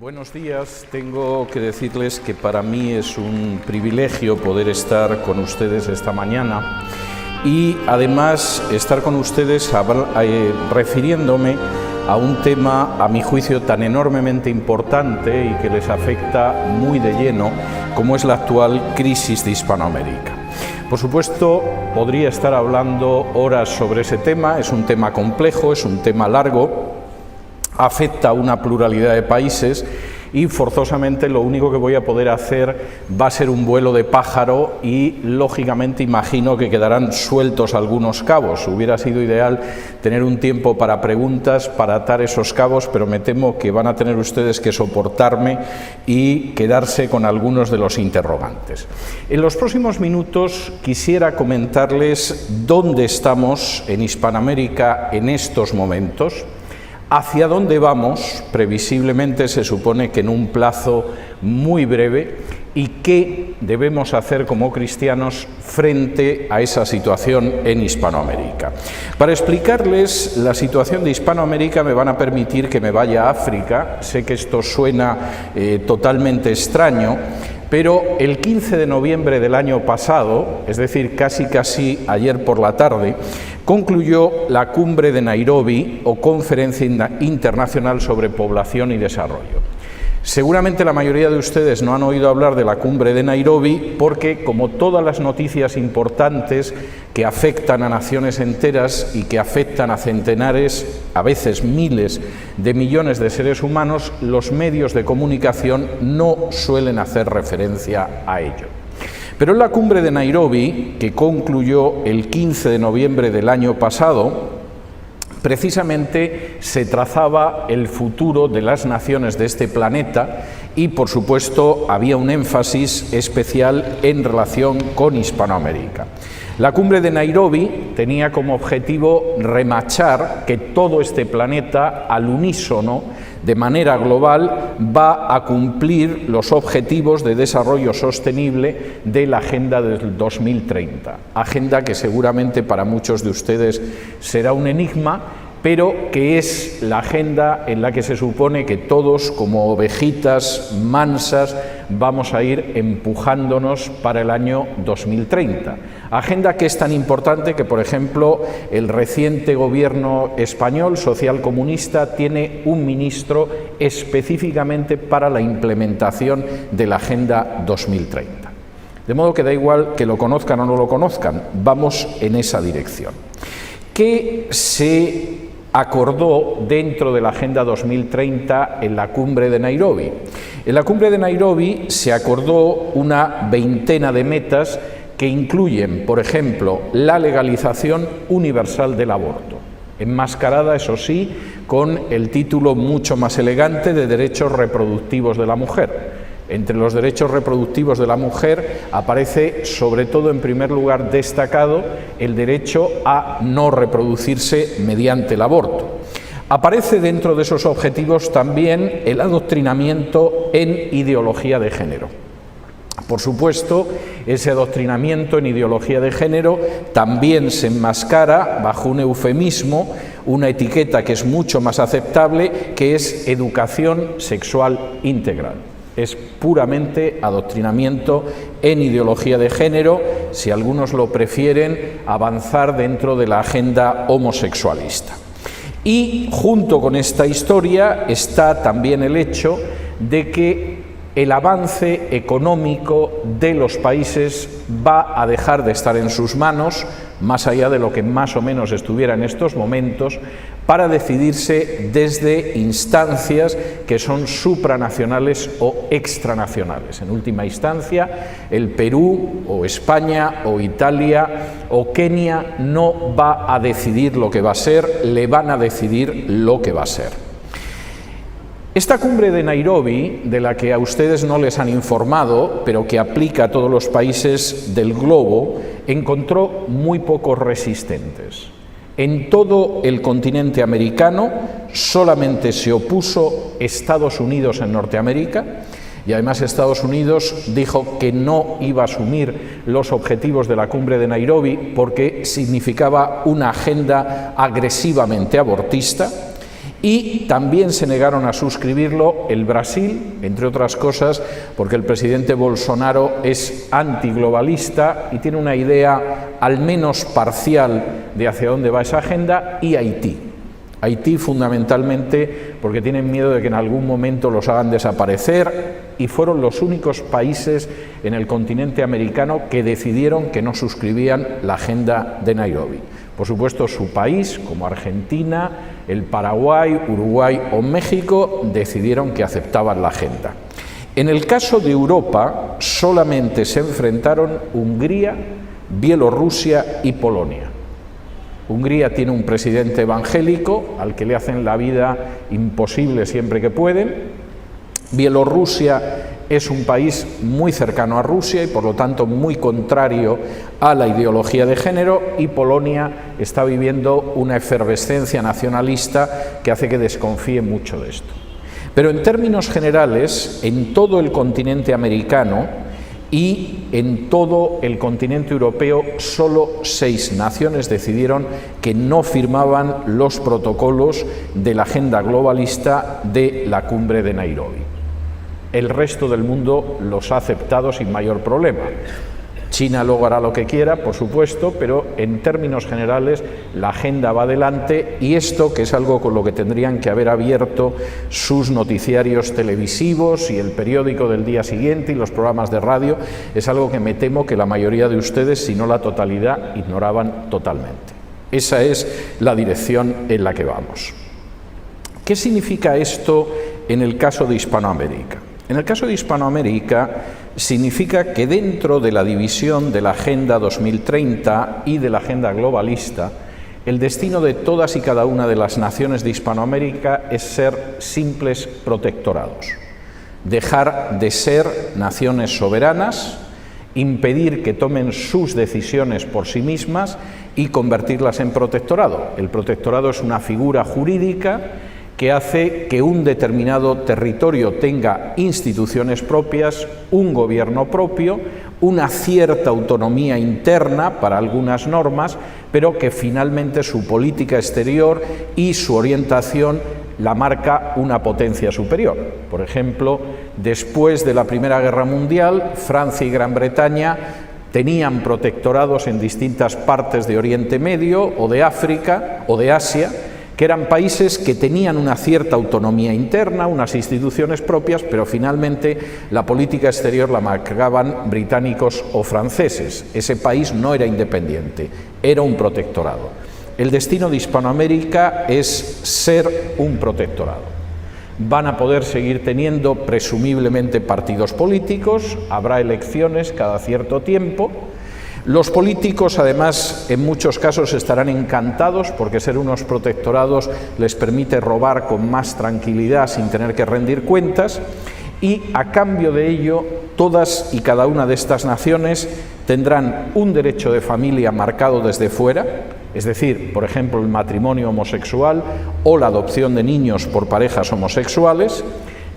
Buenos días. Tengo que decirles que para mí es un privilegio poder estar con ustedes esta mañana y además estar con ustedes refiriéndome a un tema, a mi juicio, tan enormemente importante y que les afecta muy de lleno, como es la actual crisis de Hispanoamérica. Por supuesto, podría estar hablando horas sobre ese tema. Es un tema complejo, es un tema largo, afecta a una pluralidad de países y forzosamente lo único que voy a poder hacer va a ser un vuelo de pájaro y lógicamente imagino que quedarán sueltos algunos cabos. Hubiera sido ideal tener un tiempo para preguntas, para atar esos cabos, pero me temo que van a tener ustedes que soportarme y quedarse con algunos de los interrogantes. En los próximos minutos quisiera comentarles dónde estamos en Hispanoamérica en estos momentos. ¿Hacia dónde vamos? Previsiblemente se supone que en un plazo muy breve, y qué debemos hacer como cristianos frente a esa situación en Hispanoamérica. Para explicarles la situación de Hispanoamérica me van a permitir que me vaya a África. Sé que esto suena totalmente extraño, pero el 15 de noviembre del año pasado, es decir, casi ayer por la tarde, concluyó la Cumbre de Nairobi, o Conferencia Internacional sobre Población y Desarrollo. Seguramente la mayoría de ustedes no han oído hablar de la Cumbre de Nairobi porque, como todas las noticias importantes que afectan a naciones enteras y que afectan a centenares, a veces miles de millones de seres humanos, los medios de comunicación no suelen hacer referencia a ello. Pero en la Cumbre de Nairobi, que concluyó el 15 de noviembre del año pasado, precisamente se trazaba el futuro de las naciones de este planeta y, por supuesto, había un énfasis especial en relación con Hispanoamérica. La Cumbre de Nairobi tenía como objetivo remachar que todo este planeta, al unísono, de manera global, va a cumplir los objetivos de desarrollo sostenible de la Agenda del 2030. Agenda que seguramente para muchos de ustedes será un enigma, pero que es la agenda en la que se supone que todos, como ovejitas mansas, vamos a ir empujándonos para el año 2030. Agenda que es tan importante que, por ejemplo, el reciente gobierno español socialcomunista tiene un ministro específicamente para la implementación de la Agenda 2030. De modo que da igual que lo conozcan o no lo conozcan, vamos en esa dirección. ¿Qué se acordó dentro de la Agenda 2030 en la Cumbre de Nairobi? En la Cumbre de Nairobi se acordó una veintena de metas que incluyen, por ejemplo, la legalización universal del aborto, enmascarada, eso sí, con el título mucho más elegante de derechos reproductivos de la mujer. Entre los derechos reproductivos de la mujer aparece, sobre todo, en primer lugar, destacado el derecho a no reproducirse mediante el aborto. Aparece dentro de esos objetivos también el adoctrinamiento en ideología de género. Por supuesto, ese adoctrinamiento en ideología de género también se enmascara bajo un eufemismo, una etiqueta que es mucho más aceptable, que es educación sexual integral. Es puramente adoctrinamiento en ideología de género, si algunos lo prefieren, avanzar dentro de la agenda homosexualista. Y junto con esta historia está también el hecho de que el avance económico de los países va a dejar de estar en sus manos, más allá de lo que más o menos estuviera en estos momentos, para decidirse desde instancias que son supranacionales o extranacionales. En última instancia, el Perú o España o Italia o Kenia no va a decidir lo que va a ser, le van a decidir lo que va a ser. Esta Cumbre de Nairobi, de la que a ustedes no les han informado, pero que aplica a todos los países del globo, encontró muy pocos resistentes. En todo el continente americano solamente se opuso Estados Unidos en Norteamérica, y además Estados Unidos dijo que no iba a asumir los objetivos de la Cumbre de Nairobi porque significaba una agenda agresivamente abortista. Y también se negaron a suscribirlo el Brasil, entre otras cosas, porque el presidente Bolsonaro es antiglobalista y tiene una idea al menos parcial de hacia dónde va esa agenda, y Haití. Haití fundamentalmente porque tienen miedo de que en algún momento los hagan desaparecer, y fueron los únicos países en el continente americano que decidieron que no suscribían la agenda de Nairobi. Por supuesto, su país, como Argentina, el Paraguay, Uruguay o México, decidieron que aceptaban la agenda. En el caso de Europa, solamente se enfrentaron Hungría, Bielorrusia y Polonia. Hungría tiene un presidente evangélico al que le hacen la vida imposible siempre que pueden. Bielorrusia es un país muy cercano a Rusia y por lo tanto muy contrario a la ideología de género, y Polonia está viviendo una efervescencia nacionalista que hace que desconfíe mucho de esto. Pero en términos generales, en todo el continente americano y en todo el continente europeo, solo 6 naciones decidieron que no firmaban los protocolos de la agenda globalista de la cumbre de Nairobi. El resto del mundo los ha aceptado sin mayor problema. China luego hará lo que quiera, por supuesto, pero en términos generales la agenda va adelante, y esto, que es algo con lo que tendrían que haber abierto sus noticiarios televisivos y el periódico del día siguiente y los programas de radio, es algo que me temo que la mayoría de ustedes, si no la totalidad, ignoraban totalmente. Esa es la dirección en la que vamos. ¿Qué significa esto en el caso de Hispanoamérica? En el caso de Hispanoamérica significa que dentro de la división de la Agenda 2030 y de la Agenda globalista, el destino de todas y cada una de las naciones de Hispanoamérica es ser simples protectorados, dejar de ser naciones soberanas, impedir que tomen sus decisiones por sí mismas y convertirlas en protectorado. El protectorado es una figura jurídica que hace que un determinado territorio tenga instituciones propias, un gobierno propio, una cierta autonomía interna para algunas normas, pero que finalmente su política exterior y su orientación la marca una potencia superior. Por ejemplo, después de la Primera Guerra Mundial, Francia y Gran Bretaña tenían protectorados en distintas partes de Oriente Medio o de África o de Asia, que eran países que tenían una cierta autonomía interna, unas instituciones propias, pero finalmente la política exterior la marcaban británicos o franceses. Ese país no era independiente, era un protectorado. El destino de Hispanoamérica es ser un protectorado. Van a poder seguir teniendo presumiblemente partidos políticos, habrá elecciones cada cierto tiempo. Los políticos, además, en muchos casos estarán encantados porque ser unos protectorados les permite robar con más tranquilidad sin tener que rendir cuentas, y a cambio de ello todas y cada una de estas naciones tendrán un derecho de familia marcado desde fuera, es decir, por ejemplo, el matrimonio homosexual o la adopción de niños por parejas homosexuales,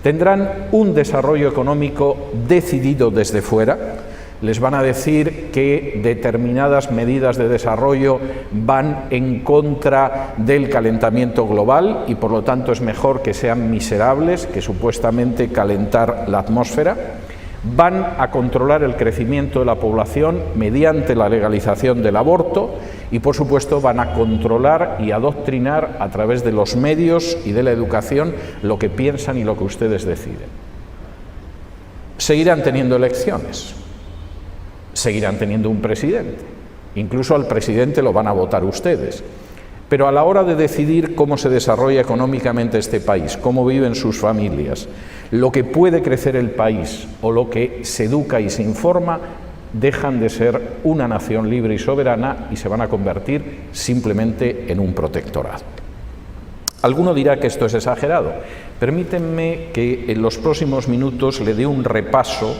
tendrán un desarrollo económico decidido desde fuera. Les van a decir que determinadas medidas de desarrollo van en contra del calentamiento global y por lo tanto es mejor que sean miserables que supuestamente calentar la atmósfera. Van a controlar el crecimiento de la población mediante la legalización del aborto y por supuesto van a controlar y adoctrinar a través de los medios y de la educación lo que piensan y lo que ustedes deciden. Seguirán teniendo elecciones. Seguirán teniendo un presidente, incluso al presidente lo van a votar ustedes, pero a la hora de decidir cómo se desarrolla económicamente este país, cómo viven sus familias, lo que puede crecer el país o lo que se educa y se informa, dejan de ser una nación libre y soberana y se van a convertir simplemente en un protectorado. Alguno dirá que esto es exagerado. Permítanme que en los próximos minutos le dé un repaso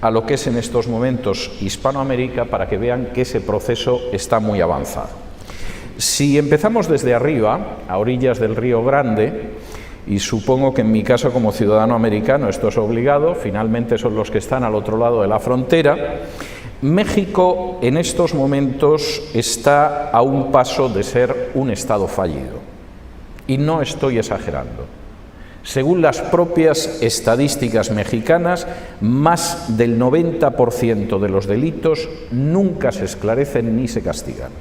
a lo que es en estos momentos Hispanoamérica para que vean que ese proceso está muy avanzado. Si empezamos desde arriba, a orillas del Río Grande, y supongo que en mi caso como ciudadano americano esto es obligado, finalmente son los que están al otro lado de la frontera, México en estos momentos está a un paso de ser un estado fallido. y no estoy exagerando. Según las propias estadísticas mexicanas, más del 90% de los delitos nunca se esclarecen ni se castigan.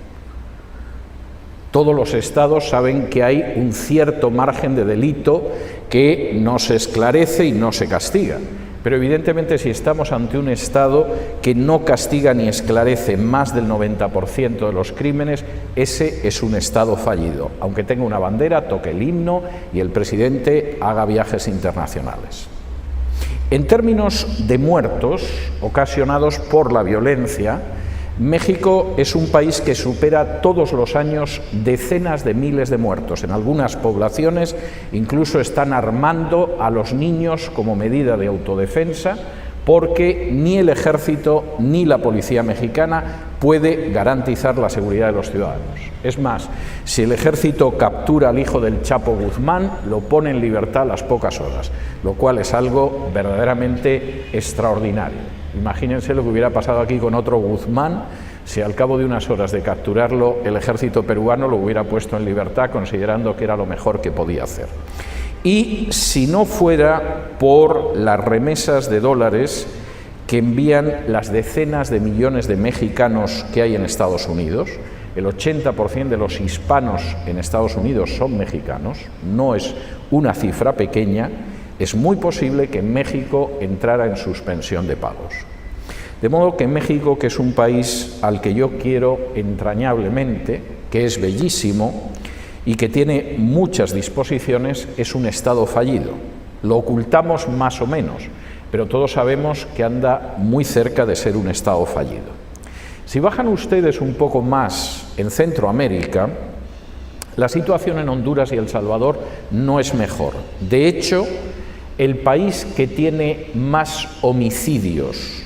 Todos los estados saben que hay un cierto margen de delito que no se esclarece y no se castiga. Pero evidentemente si estamos ante un estado que no castiga ni esclarece más del 90% de los crímenes, ese es un estado fallido, aunque tenga una bandera, toque el himno y el presidente haga viajes internacionales. En términos de muertos ocasionados por la violencia, México es un país que supera todos los años decenas de miles de muertos. En algunas poblaciones incluso están armando a los niños como medida de autodefensa, porque ni el ejército ni la policía mexicana puede garantizar la seguridad de los ciudadanos. Es más, si el ejército captura al hijo del Chapo Guzmán, lo pone en libertad a las pocas horas, lo cual es algo verdaderamente extraordinario. Imagínense lo que hubiera pasado aquí con otro Guzmán, si al cabo de unas horas de capturarlo el ejército peruano lo hubiera puesto en libertad, considerando que era lo mejor que podía hacer. Y si no fuera por las remesas de dólares que envían las decenas de millones de mexicanos que hay en Estados Unidos, el 80% de los hispanos en Estados Unidos son mexicanos, no es una cifra pequeña, es muy posible que México entrara en suspensión de pagos. De modo que México, que es un país al que yo quiero entrañablemente, que es bellísimo y que tiene muchas disposiciones, es un Estado fallido. Lo ocultamos más o menos, pero todos sabemos que anda muy cerca de ser un Estado fallido. Si bajan ustedes un poco más en Centroamérica, la situación en Honduras y El Salvador no es mejor. De hecho, el país que tiene más homicidios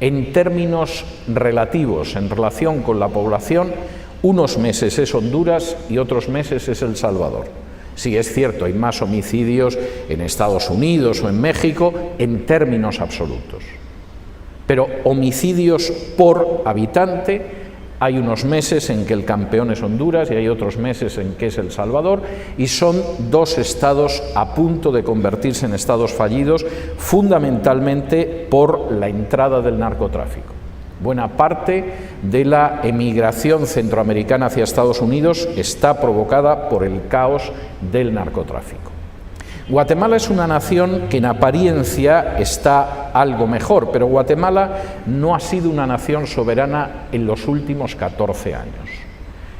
en términos relativos, en relación con la población, unos meses es Honduras y otros meses es El Salvador. Sí, es cierto, hay más homicidios en Estados Unidos o en México en términos absolutos. Pero homicidios por habitante, hay unos meses en que el campeón es Honduras y hay otros meses en que es El Salvador, y son dos estados a punto de convertirse en estados fallidos, fundamentalmente por la entrada del narcotráfico. Buena parte de la emigración centroamericana hacia Estados Unidos está provocada por el caos del narcotráfico. Guatemala es una nación que en apariencia está algo mejor, pero Guatemala no ha sido una nación soberana en los últimos 14 años.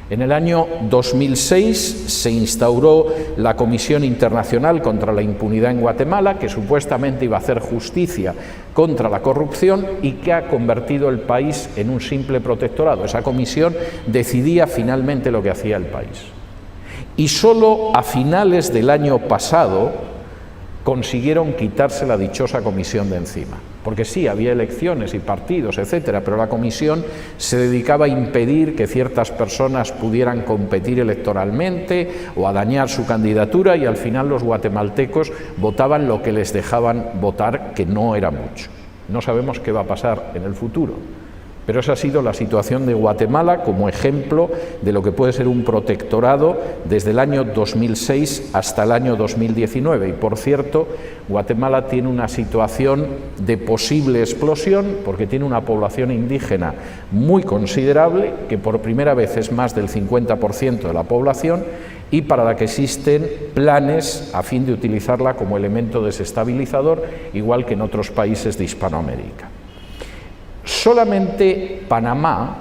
En el año 2006 se instauró la Comisión Internacional contra la Impunidad en Guatemala, que supuestamente iba a hacer justicia contra la corrupción y que ha convertido el país en un simple protectorado. Esa comisión decidía finalmente lo que hacía el país. Y solo a finales del año pasado consiguieron quitarse la dichosa comisión de encima. Porque sí, había elecciones y partidos, etcétera, pero la comisión se dedicaba a impedir que ciertas personas pudieran competir electoralmente o a dañar su candidatura, y al final los guatemaltecos votaban lo que les dejaban votar, que no era mucho. No sabemos qué va a pasar en el futuro. Pero esa ha sido la situación de Guatemala como ejemplo de lo que puede ser un protectorado desde el año 2006 hasta el año 2019. Y por cierto, Guatemala tiene una situación de posible explosión porque tiene una población indígena muy considerable, que por primera vez es más del 50% de la población, y para la que existen planes a fin de utilizarla como elemento desestabilizador, igual que en otros países de Hispanoamérica. Solamente Panamá,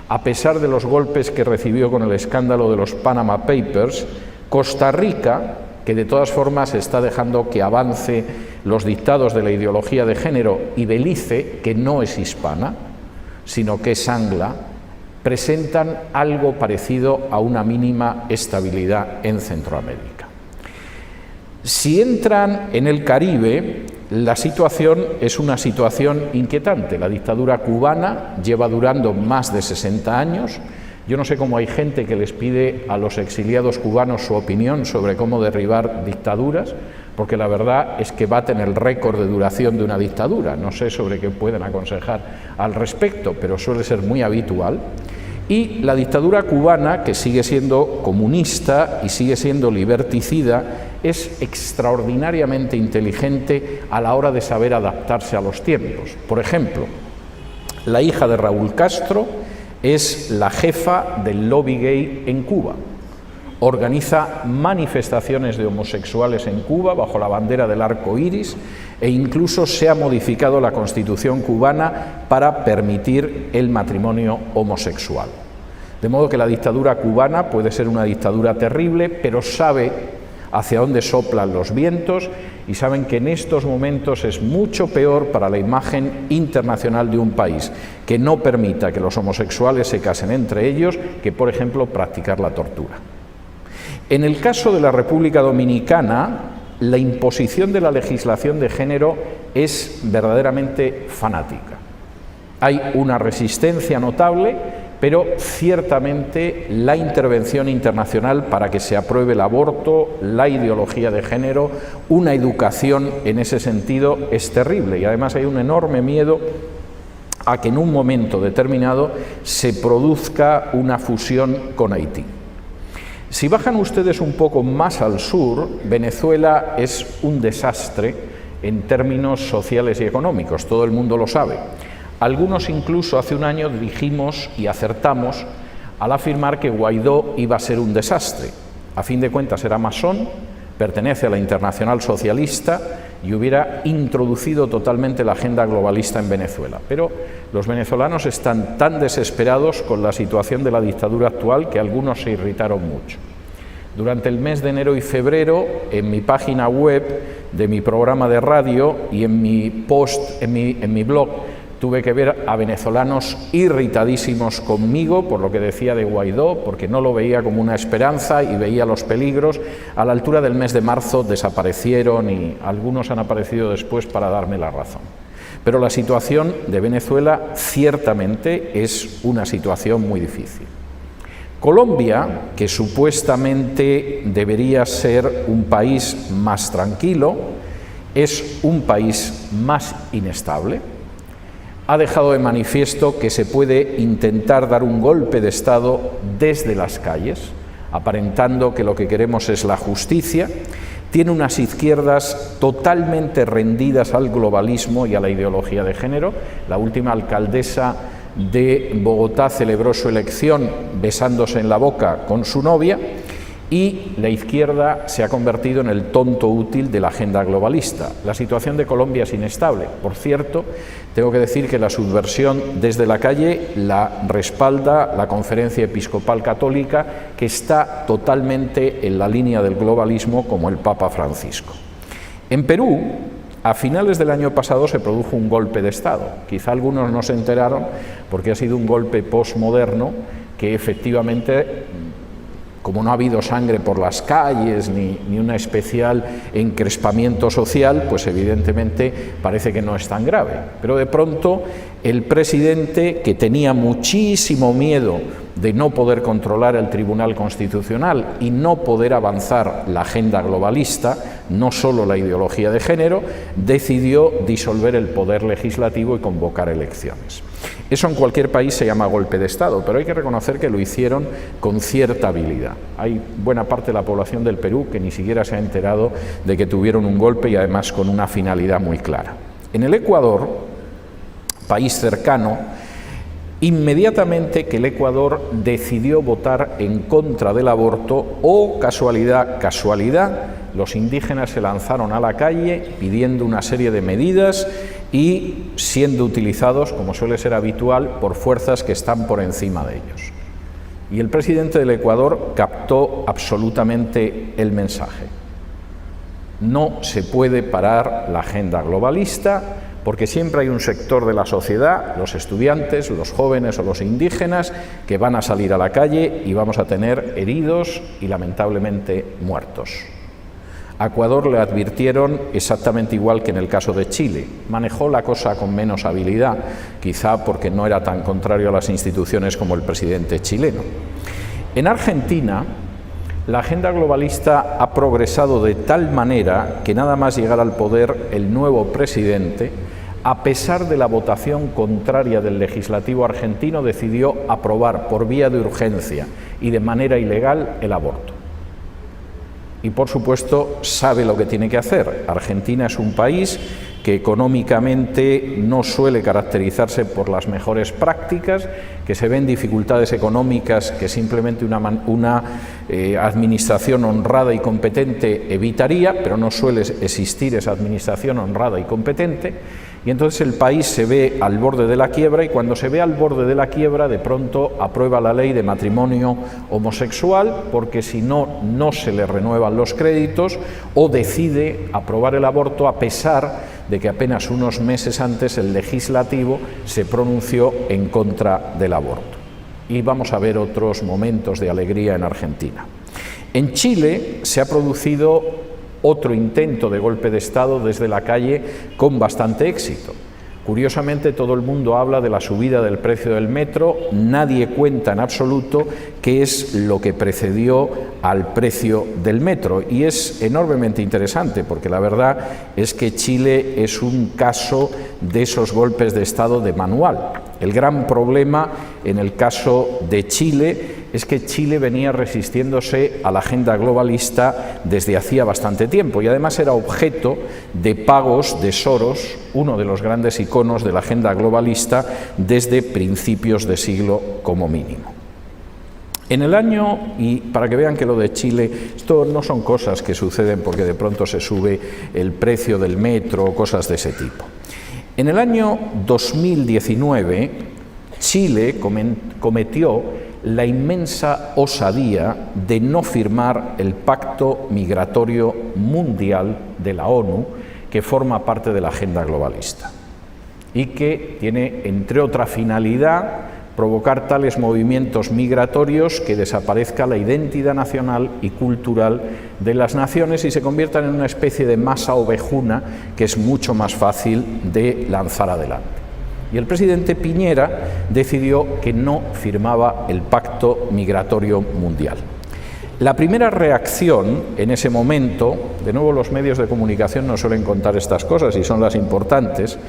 a pesar de los golpes que recibió con el escándalo de los Panama Papers, Costa Rica, que de todas formas está dejando que avance los dictados de la ideología de género, y Belice, que no es hispana, sino que es angla, presentan algo parecido a una mínima estabilidad en Centroamérica. Si entran en el Caribe, la situación es una situación inquietante. La dictadura cubana lleva durando más de 60 años. Yo no sé cómo hay gente que les pide a los exiliados cubanos su opinión sobre cómo derribar dictaduras, porque la verdad es que baten el récord de duración de una dictadura. No sé sobre qué pueden aconsejar al respecto, pero suele ser muy habitual. Y la dictadura cubana, que sigue siendo comunista y sigue siendo liberticida, es extraordinariamente inteligente a la hora de saber adaptarse a los tiempos. Por ejemplo, la hija de Raúl Castro es la jefa del lobby gay en Cuba. Organiza manifestaciones de homosexuales en Cuba bajo la bandera del arco iris e incluso se ha modificado la Constitución cubana para permitir el matrimonio homosexual. De modo que la dictadura cubana puede ser una dictadura terrible, pero sabe hacia dónde soplan los vientos y saben que en estos momentos es mucho peor para la imagen internacional de un país que no permita que los homosexuales se casen entre ellos que, por ejemplo, practicar la tortura. En el caso de la República Dominicana, la imposición de la legislación de género es verdaderamente fanática. Hay una resistencia notable, pero ciertamente la intervención internacional para que se apruebe el aborto, la ideología de género, una educación en ese sentido es terrible y además hay un enorme miedo a que en un momento determinado se produzca una fusión con Haití. Si bajan ustedes un poco más al sur, Venezuela es un desastre en términos sociales y económicos, todo el mundo lo sabe. Algunos incluso hace un año dijimos y acertamos al afirmar que Guaidó iba a ser un desastre. A fin de cuentas era masón, pertenece a la Internacional Socialista y hubiera introducido totalmente la agenda globalista en Venezuela. Pero los venezolanos están tan desesperados con la situación de la dictadura actual que algunos se irritaron mucho. Durante el mes de enero y febrero, en mi página web de mi programa de radio y en mi post, en mi blog, tuve que ver a venezolanos irritadísimos conmigo por lo que decía de Guaidó, porque no lo veía como una esperanza y veía los peligros. A la altura del mes de marzo desaparecieron y algunos han aparecido después para darme la razón. Pero la situación de Venezuela ciertamente es una situación muy difícil. Colombia, que supuestamente debería ser un país más tranquilo, es un país más inestable. Ha dejado de manifiesto que se puede intentar dar un golpe de Estado desde las calles, aparentando que lo que queremos es la justicia. Tiene unas izquierdas totalmente rendidas al globalismo y a la ideología de género. La última alcaldesa de Bogotá celebró su elección besándose en la boca con su novia. Y la izquierda se ha convertido en el tonto útil de la agenda globalista. La situación de Colombia es inestable. Por cierto, tengo que decir que la subversión desde la calle la respalda la Conferencia Episcopal Católica, que está totalmente en la línea del globalismo como el Papa Francisco. En Perú, a finales del año pasado se produjo un golpe de Estado. Quizá algunos no se enteraron porque ha sido un golpe postmoderno que efectivamente, como no ha habido sangre por las calles ni un especial encrespamiento social, pues evidentemente parece que no es tan grave. Pero de pronto el presidente, que tenía muchísimo miedo de no poder controlar el Tribunal Constitucional y no poder avanzar la agenda globalista, no solo la ideología de género, decidió disolver el poder legislativo y convocar elecciones. Eso en cualquier país se llama golpe de Estado, pero hay que reconocer que lo hicieron con cierta habilidad. Hay buena parte de la población del Perú que ni siquiera se ha enterado de que tuvieron un golpe y además con una finalidad muy clara. En el Ecuador, país cercano, inmediatamente que el Ecuador decidió votar en contra del aborto, casualidad, los indígenas se lanzaron a la calle pidiendo una serie de medidas y siendo utilizados, como suele ser habitual, por fuerzas que están por encima de ellos. Y el presidente del Ecuador captó absolutamente el mensaje. No se puede parar la agenda globalista, porque siempre hay un sector de la sociedad, los estudiantes, los jóvenes o los indígenas, que van a salir a la calle y vamos a tener heridos y lamentablemente muertos. A Ecuador le advirtieron exactamente igual que en el caso de Chile. Manejó la cosa con menos habilidad, quizá porque no era tan contrario a las instituciones como el presidente chileno. En Argentina, la agenda globalista ha progresado de tal manera que nada más llegar al poder el nuevo presidente a pesar de la votación contraria del legislativo argentino, decidió aprobar por vía de urgencia y de manera ilegal el aborto. Y por supuesto sabe lo que tiene que hacer. Argentina es un país que económicamente no suele caracterizarse por las mejores prácticas, que se ven dificultades económicas que simplemente una administración honrada y competente evitaría, pero no suele existir esa administración honrada y competente, y entonces el país se ve al borde de la quiebra, y cuando se ve al borde de la quiebra, de pronto aprueba la ley de matrimonio homosexual, porque si no, no se le renuevan los créditos, o decide aprobar el aborto a pesar de que apenas unos meses antes el legislativo se pronunció en contra del aborto. Y vamos a ver otros momentos de alegría en Argentina. En Chile se ha producido otro intento de golpe de Estado desde la calle con bastante éxito. Curiosamente, todo el mundo habla de la subida del precio del metro, nadie cuenta en absoluto qué es lo que precedió al precio del metro, y es enormemente interesante porque la verdad es que Chile es un caso de esos golpes de Estado de manual. El gran problema en el caso de Chile es que Chile venía resistiéndose a la agenda globalista desde hacía bastante tiempo, y además era objeto de pagos de Soros, uno de los grandes iconos de la agenda globalista desde principios de siglo como mínimo. En el año, y para que vean que lo de Chile, esto no son cosas que suceden porque de pronto se sube el precio del metro o cosas de ese tipo. En el año 2019, Chile cometió la inmensa osadía de no firmar el Pacto Migratorio Mundial de la ONU, que forma parte de la agenda globalista y que tiene, entre otra finalidad, provocar tales movimientos migratorios que desaparezca la identidad nacional y cultural de las naciones y se conviertan en una especie de masa ovejuna que es mucho más fácil de lanzar adelante. Y el presidente Piñera decidió que no firmaba el Pacto Migratorio Mundial. La primera reacción en ese momento, de nuevo los medios de comunicación no suelen contar estas cosas y son las importantes,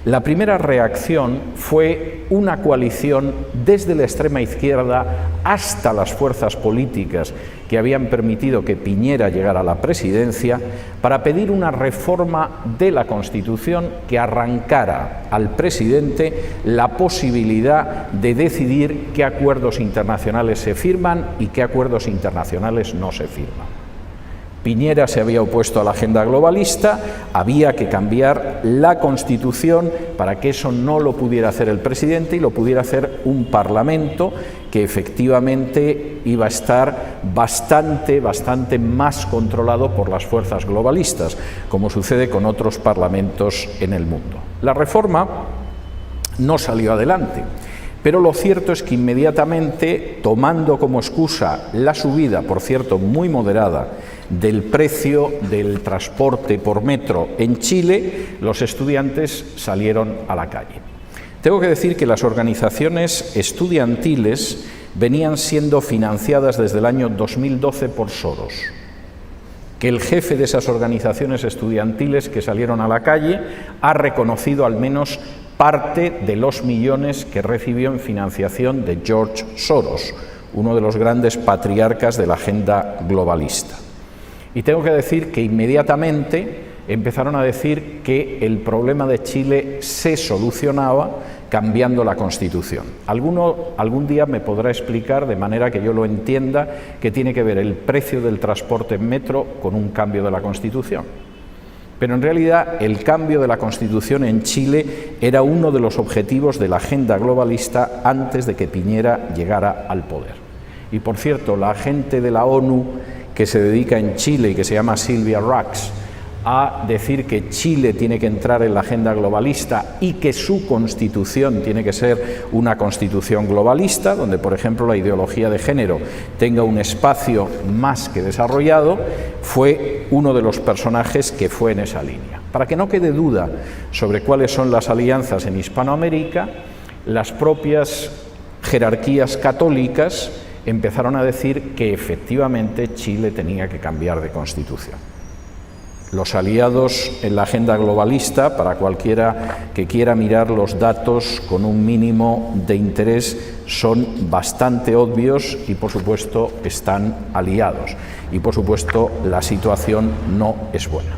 la primera reacción fue una coalición desde la extrema izquierda hasta las fuerzas políticas que habían permitido que Piñera llegara a la presidencia para pedir una reforma de la Constitución que arrancara al presidente la posibilidad de decidir qué acuerdos internacionales se firman y qué acuerdos internacionales no se firman. Piñera se había opuesto a la agenda globalista, había que cambiar la Constitución para que eso no lo pudiera hacer el presidente y lo pudiera hacer un Parlamento que efectivamente iba a estar bastante más controlado por las fuerzas globalistas, como sucede con otros parlamentos en el mundo. La reforma no salió adelante. Pero lo cierto es que inmediatamente, tomando como excusa la subida, por cierto, muy moderada, del precio del transporte por metro en Chile, los estudiantes salieron a la calle. Tengo que decir que las organizaciones estudiantiles venían siendo financiadas desde el año 2012 por Soros, que el jefe de esas organizaciones estudiantiles que salieron a la calle ha reconocido al menos parte de los millones que recibió en financiación de George Soros, uno de los grandes patriarcas de la agenda globalista. Y tengo que decir que inmediatamente empezaron a decir que el problema de Chile se solucionaba cambiando la Constitución. Algún día me podrá explicar, de manera que yo lo entienda, qué tiene que ver el precio del transporte en metro con un cambio de la Constitución. Pero en realidad el cambio de la Constitución en Chile era uno de los objetivos de la agenda globalista antes de que Piñera llegara al poder. Y por cierto, la agente de la ONU que se dedica en Chile y que se llama Sylvia Rux a decir que Chile tiene que entrar en la agenda globalista y que su constitución tiene que ser una constitución globalista, donde, por ejemplo, la ideología de género tenga un espacio más que desarrollado, fue uno de los personajes que fue en esa línea. Para que no quede duda sobre cuáles son las alianzas en Hispanoamérica, las propias jerarquías católicas empezaron a decir que efectivamente Chile tenía que cambiar de constitución. Los aliados en la agenda globalista, para cualquiera que quiera mirar los datos con un mínimo de interés, son bastante obvios y, por supuesto, están aliados. Y, por supuesto, la situación no es buena.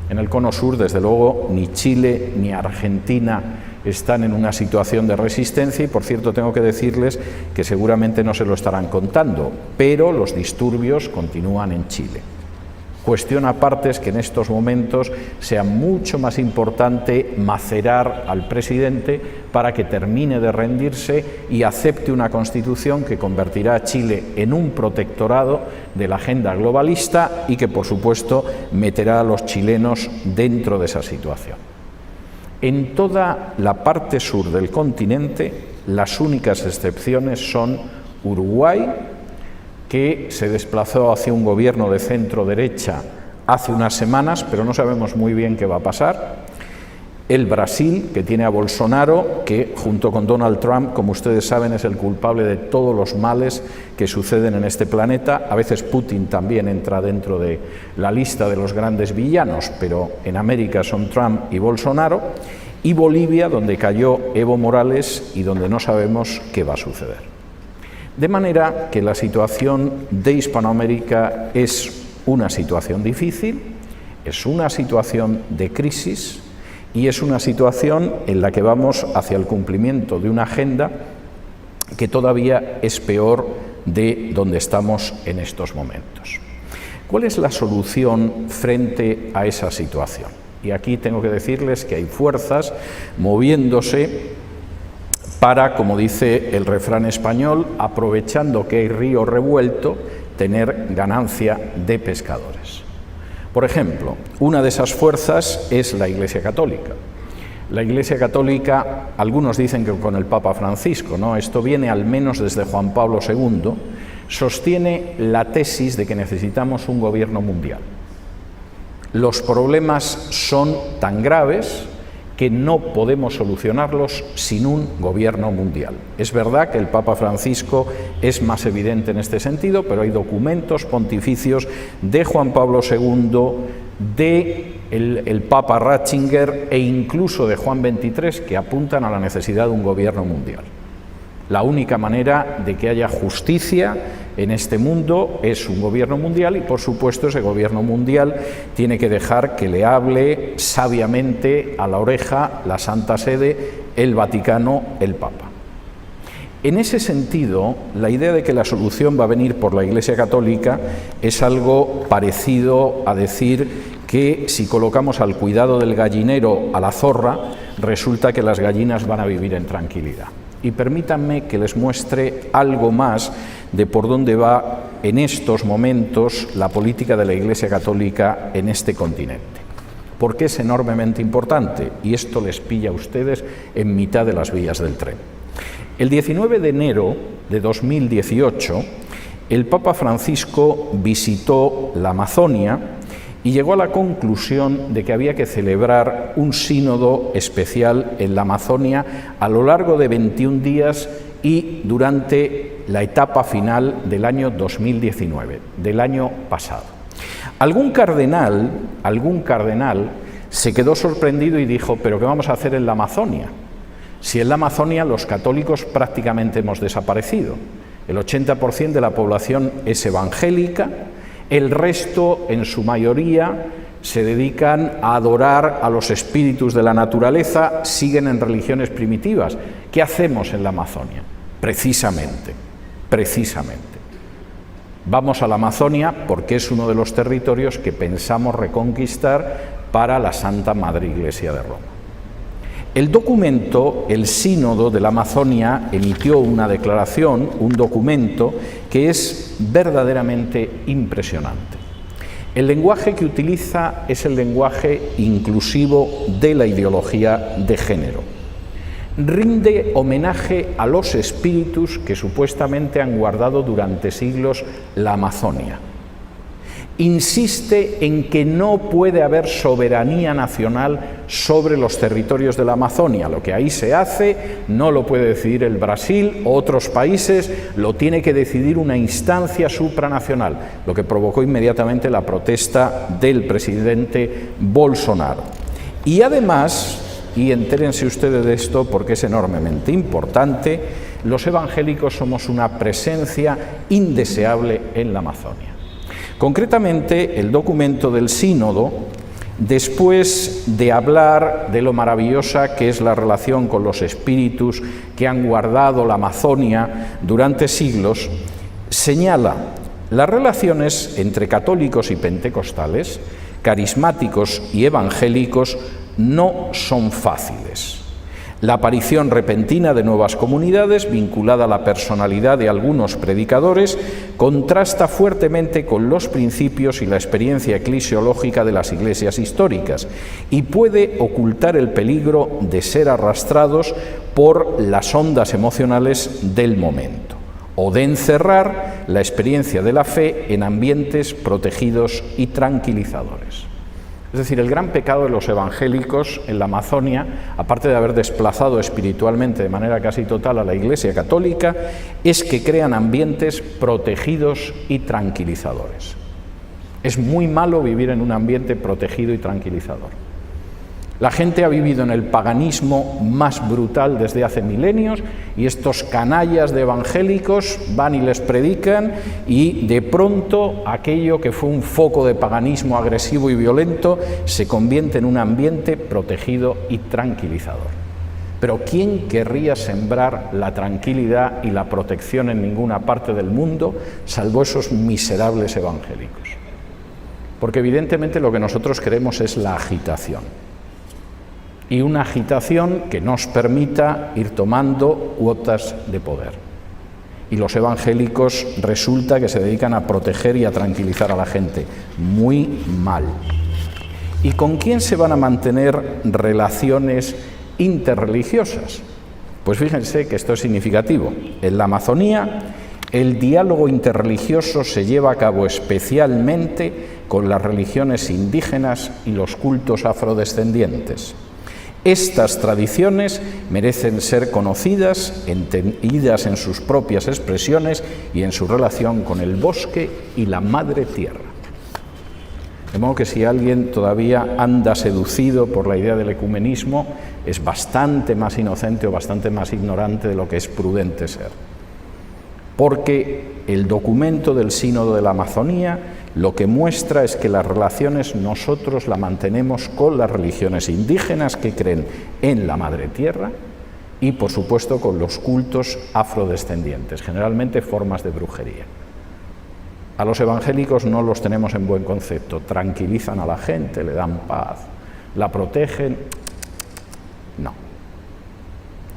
En el Cono Sur, desde luego, ni Chile ni Argentina están en una situación de resistencia y, por cierto, tengo que decirles que seguramente no se lo estarán contando, pero los disturbios continúan en Chile. Cuestión aparte es que en estos momentos sea mucho más importante macerar al presidente para que termine de rendirse y acepte una constitución que convertirá a Chile en un protectorado de la agenda globalista y que, por supuesto, meterá a los chilenos dentro de esa situación. En toda la parte sur del continente, las únicas excepciones son Uruguay, que se desplazó hacia un gobierno de centro-derecha hace unas semanas, pero no sabemos muy bien qué va a pasar. El Brasil, que tiene a Bolsonaro, que junto con Donald Trump, como ustedes saben, es el culpable de todos los males que suceden en este planeta. A veces Putin también entra dentro de la lista de los grandes villanos, pero en América son Trump y Bolsonaro. Y Bolivia, donde cayó Evo Morales y donde no sabemos qué va a suceder. De manera que la situación de Hispanoamérica es una situación difícil, es una situación de crisis y es una situación en la que vamos hacia el cumplimiento de una agenda que todavía es peor de donde estamos en estos momentos. ¿Cuál es la solución frente a esa situación? Y aquí tengo que decirles que hay fuerzas moviéndose para, como dice el refrán español, aprovechando que hay río revuelto, tener ganancia de pescadores. Por ejemplo, una de esas fuerzas es la Iglesia Católica. La Iglesia Católica, algunos dicen que con el Papa Francisco, ¿no? Esto viene al menos desde Juan Pablo II, sostiene la tesis de que necesitamos un gobierno mundial. Los problemas son tan graves que no podemos solucionarlos sin un gobierno mundial. Es verdad que el Papa Francisco es más evidente en este sentido, pero hay documentos pontificios de Juan Pablo II, de el Papa Ratzinger e incluso de Juan XXIII que apuntan a la necesidad de un gobierno mundial. La única manera de que haya justicia en este mundo es un gobierno mundial y, por supuesto, ese gobierno mundial tiene que dejar que le hable sabiamente a la oreja la Santa Sede, el Vaticano, el Papa. En ese sentido, la idea de que la solución va a venir por la Iglesia Católica es algo parecido a decir que si colocamos al cuidado del gallinero a la zorra, resulta que las gallinas van a vivir en tranquilidad. Y permítanme que les muestre algo más de por dónde va en estos momentos la política de la Iglesia Católica en este continente. Porque es enormemente importante y esto les pilla a ustedes en mitad de las vías del tren. El 19 de enero de 2018, el Papa Francisco visitó la Amazonia y llegó a la conclusión de que había que celebrar un sínodo especial en la Amazonia a lo largo de 21 días y durante la etapa final del año 2019, del año pasado. Algún cardenal se quedó sorprendido y dijo: ¿pero qué vamos a hacer en la Amazonia? Si en la Amazonia los católicos prácticamente hemos desaparecido. El 80% de la población es evangélica. El resto, en su mayoría, se dedican a adorar a los espíritus de la naturaleza, siguen en religiones primitivas. ¿Qué hacemos en la Amazonia? Precisamente. Vamos a la Amazonia porque es uno de los territorios que pensamos reconquistar para la Santa Madre Iglesia de Roma. El documento, el Sínodo de la Amazonia, emitió una declaración, un documento que es verdaderamente impresionante. El lenguaje que utiliza es el lenguaje inclusivo de la ideología de género. Rinde homenaje a los espíritus que supuestamente han guardado durante siglos la Amazonia. insiste en que no puede haber soberanía nacional sobre los territorios de la Amazonia. Lo que ahí se hace no lo puede decidir el Brasil o otros países, lo tiene que decidir una instancia supranacional, lo que provocó inmediatamente la protesta del presidente Bolsonaro. Y además, y entérense ustedes de esto porque es enormemente importante, los evangélicos somos una presencia indeseable en la Amazonia. Concretamente, el documento del Sínodo, después de hablar de lo maravillosa que es la relación con los espíritus que han guardado la Amazonia durante siglos, señala las relaciones entre católicos y pentecostales, carismáticos y evangélicos no son fáciles. La aparición repentina de nuevas comunidades, vinculada a la personalidad de algunos predicadores, contrasta fuertemente con los principios y la experiencia eclesiológica de las iglesias históricas y puede ocultar el peligro de ser arrastrados por las ondas emocionales del momento o de encerrar la experiencia de la fe en ambientes protegidos y tranquilizadores. Es decir, el gran pecado de los evangélicos en la Amazonia, aparte de haber desplazado espiritualmente de manera casi total a la Iglesia católica, es que crean ambientes protegidos y tranquilizadores. Es muy malo vivir en un ambiente protegido y tranquilizador. La gente ha vivido en el paganismo más brutal desde hace milenios y estos canallas de evangélicos van y les predican y de pronto aquello que fue un foco de paganismo agresivo y violento se convierte en un ambiente protegido y tranquilizador. Pero ¿quién querría sembrar la tranquilidad y la protección en ninguna parte del mundo, salvo esos miserables evangélicos? Porque evidentemente lo que nosotros queremos es la agitación. Y una agitación que nos permita ir tomando cuotas de poder. Y los evangélicos resulta que se dedican a proteger y a tranquilizar a la gente. Muy mal. ¿Y con quién se van a mantener relaciones interreligiosas? Pues fíjense que esto es significativo. En la Amazonía, el diálogo interreligioso se lleva a cabo especialmente con las religiones indígenas y los cultos afrodescendientes. Estas tradiciones merecen ser conocidas, entendidas en sus propias expresiones y en su relación con el bosque y la madre tierra. De modo que si alguien todavía anda seducido por la idea del ecumenismo, es bastante más inocente o bastante más ignorante de lo que es prudente ser. Porque el documento del Sínodo de la Amazonía lo que muestra es que las relaciones nosotros las mantenemos con las religiones indígenas que creen en la Madre Tierra y, por supuesto, con los cultos afrodescendientes, generalmente formas de brujería. A los evangélicos no los tenemos en buen concepto, tranquilizan a la gente, le dan paz, la protegen, no.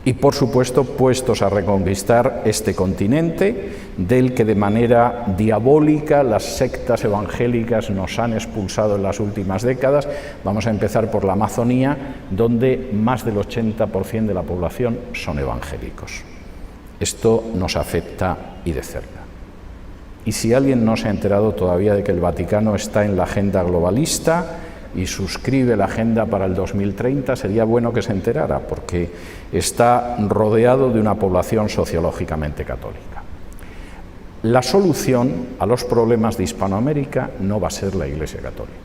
Y, por supuesto, puestos a reconquistar este continente del que de manera diabólica las sectas evangélicas nos han expulsado en las últimas décadas, vamos a empezar por la Amazonía, donde más del 80% de la población son evangélicos. Esto nos afecta y de cerca. Y si alguien no se ha enterado todavía de que el Vaticano está en la agenda globalista y suscribe la agenda para el 2030, sería bueno que se enterara, porque está rodeado de una población sociológicamente católica. La solución a los problemas de Hispanoamérica no va a ser la Iglesia Católica.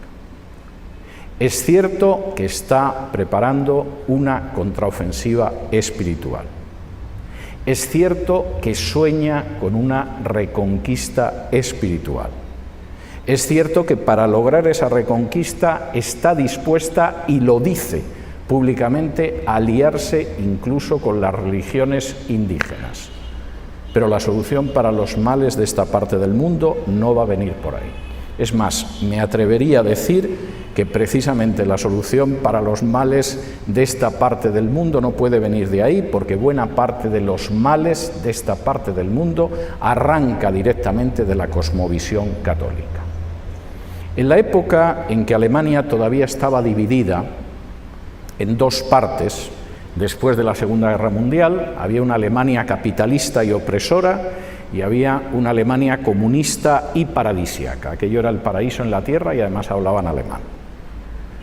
Es cierto que está preparando una contraofensiva espiritual. Es cierto que sueña con una reconquista espiritual. Es cierto que para lograr esa reconquista está dispuesta, y lo dice públicamente, a aliarse incluso con las religiones indígenas. Pero la solución para los males de esta parte del mundo no va a venir por ahí. Es más, me atrevería a decir que precisamente la solución para los males de esta parte del mundo no puede venir de ahí, porque buena parte de los males de esta parte del mundo arranca directamente de la cosmovisión católica. En la época en que Alemania todavía estaba dividida en dos partes, después de la Segunda Guerra Mundial, había una Alemania capitalista y opresora y había una Alemania comunista y paradisíaca. Aquello era el paraíso en la tierra y además hablaban alemán.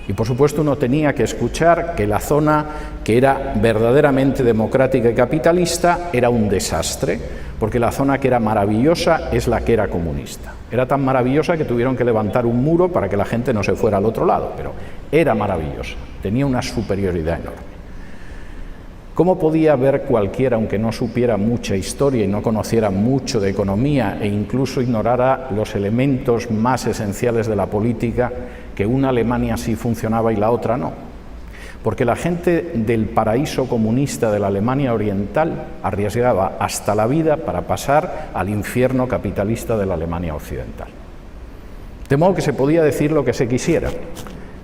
Y por supuesto uno tenía que escuchar que la zona que era verdaderamente democrática y capitalista era un desastre, porque la zona que era maravillosa es la que era comunista. Era tan maravillosa que tuvieron que levantar un muro para que la gente no se fuera al otro lado, pero era maravillosa, tenía una superioridad enorme. ¿Cómo podía ver cualquiera, aunque no supiera mucha historia y no conociera mucho de economía e incluso ignorara los elementos más esenciales de la política, que una Alemania sí funcionaba y la otra no? Porque la gente del paraíso comunista de la Alemania oriental arriesgaba hasta la vida para pasar al infierno capitalista de la Alemania occidental. De modo que se podía decir lo que se quisiera,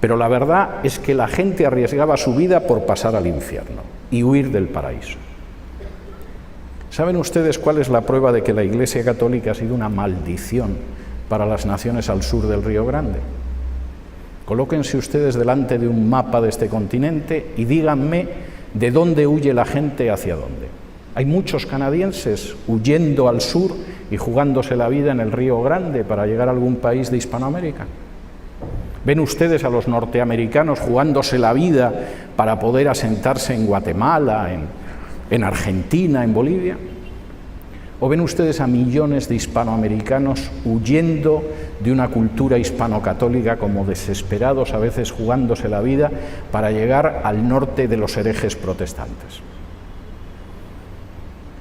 pero la verdad es que la gente arriesgaba su vida por pasar al infierno y huir del paraíso. ¿Saben ustedes cuál es la prueba de que la Iglesia Católica ha sido una maldición para las naciones al sur del Río Grande? Colóquense ustedes delante de un mapa de este continente y díganme de dónde huye la gente hacia dónde. Hay muchos canadienses huyendo al sur y jugándose la vida en el Río Grande para llegar a algún país de Hispanoamérica. ¿Ven ustedes a los norteamericanos jugándose la vida para poder asentarse en Guatemala, en Argentina, en Bolivia? ¿O ven ustedes a millones de hispanoamericanos huyendo de una cultura hispano-católica como desesperados, a veces jugándose la vida para llegar al norte de los herejes protestantes?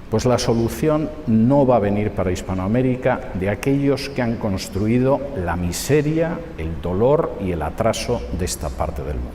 Pues la solución no va a venir para Hispanoamérica de aquellos que han construido la miseria, el dolor y el atraso de esta parte del mundo.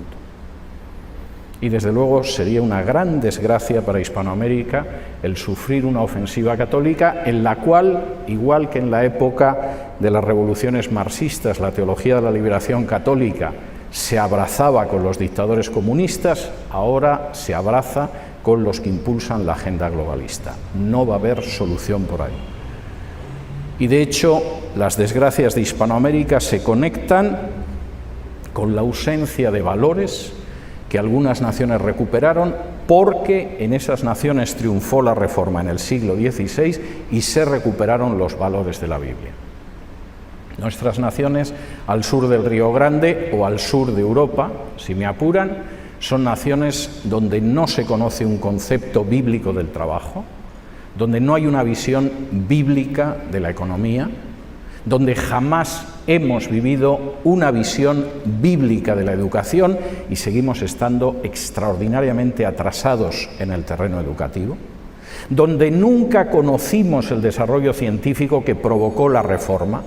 Y desde luego sería una gran desgracia para Hispanoamérica el sufrir una ofensiva católica en la cual, igual que en la época de las revoluciones marxistas, la teología de la liberación católica se abrazaba con los dictadores comunistas, ahora se abraza con los que impulsan la agenda globalista. No va a haber solución por ahí. Y de hecho, las desgracias de Hispanoamérica se conectan con la ausencia de valores que algunas naciones recuperaron, porque en esas naciones triunfó la Reforma en el siglo XVI y se recuperaron los valores de la Biblia. Nuestras naciones al sur del Río Grande o al sur de Europa, si me apuran, son naciones donde no se conoce un concepto bíblico del trabajo, donde no hay una visión bíblica de la economía, donde jamás hemos vivido una visión bíblica de la educación y seguimos estando extraordinariamente atrasados en el terreno educativo, donde nunca conocimos el desarrollo científico que provocó la Reforma.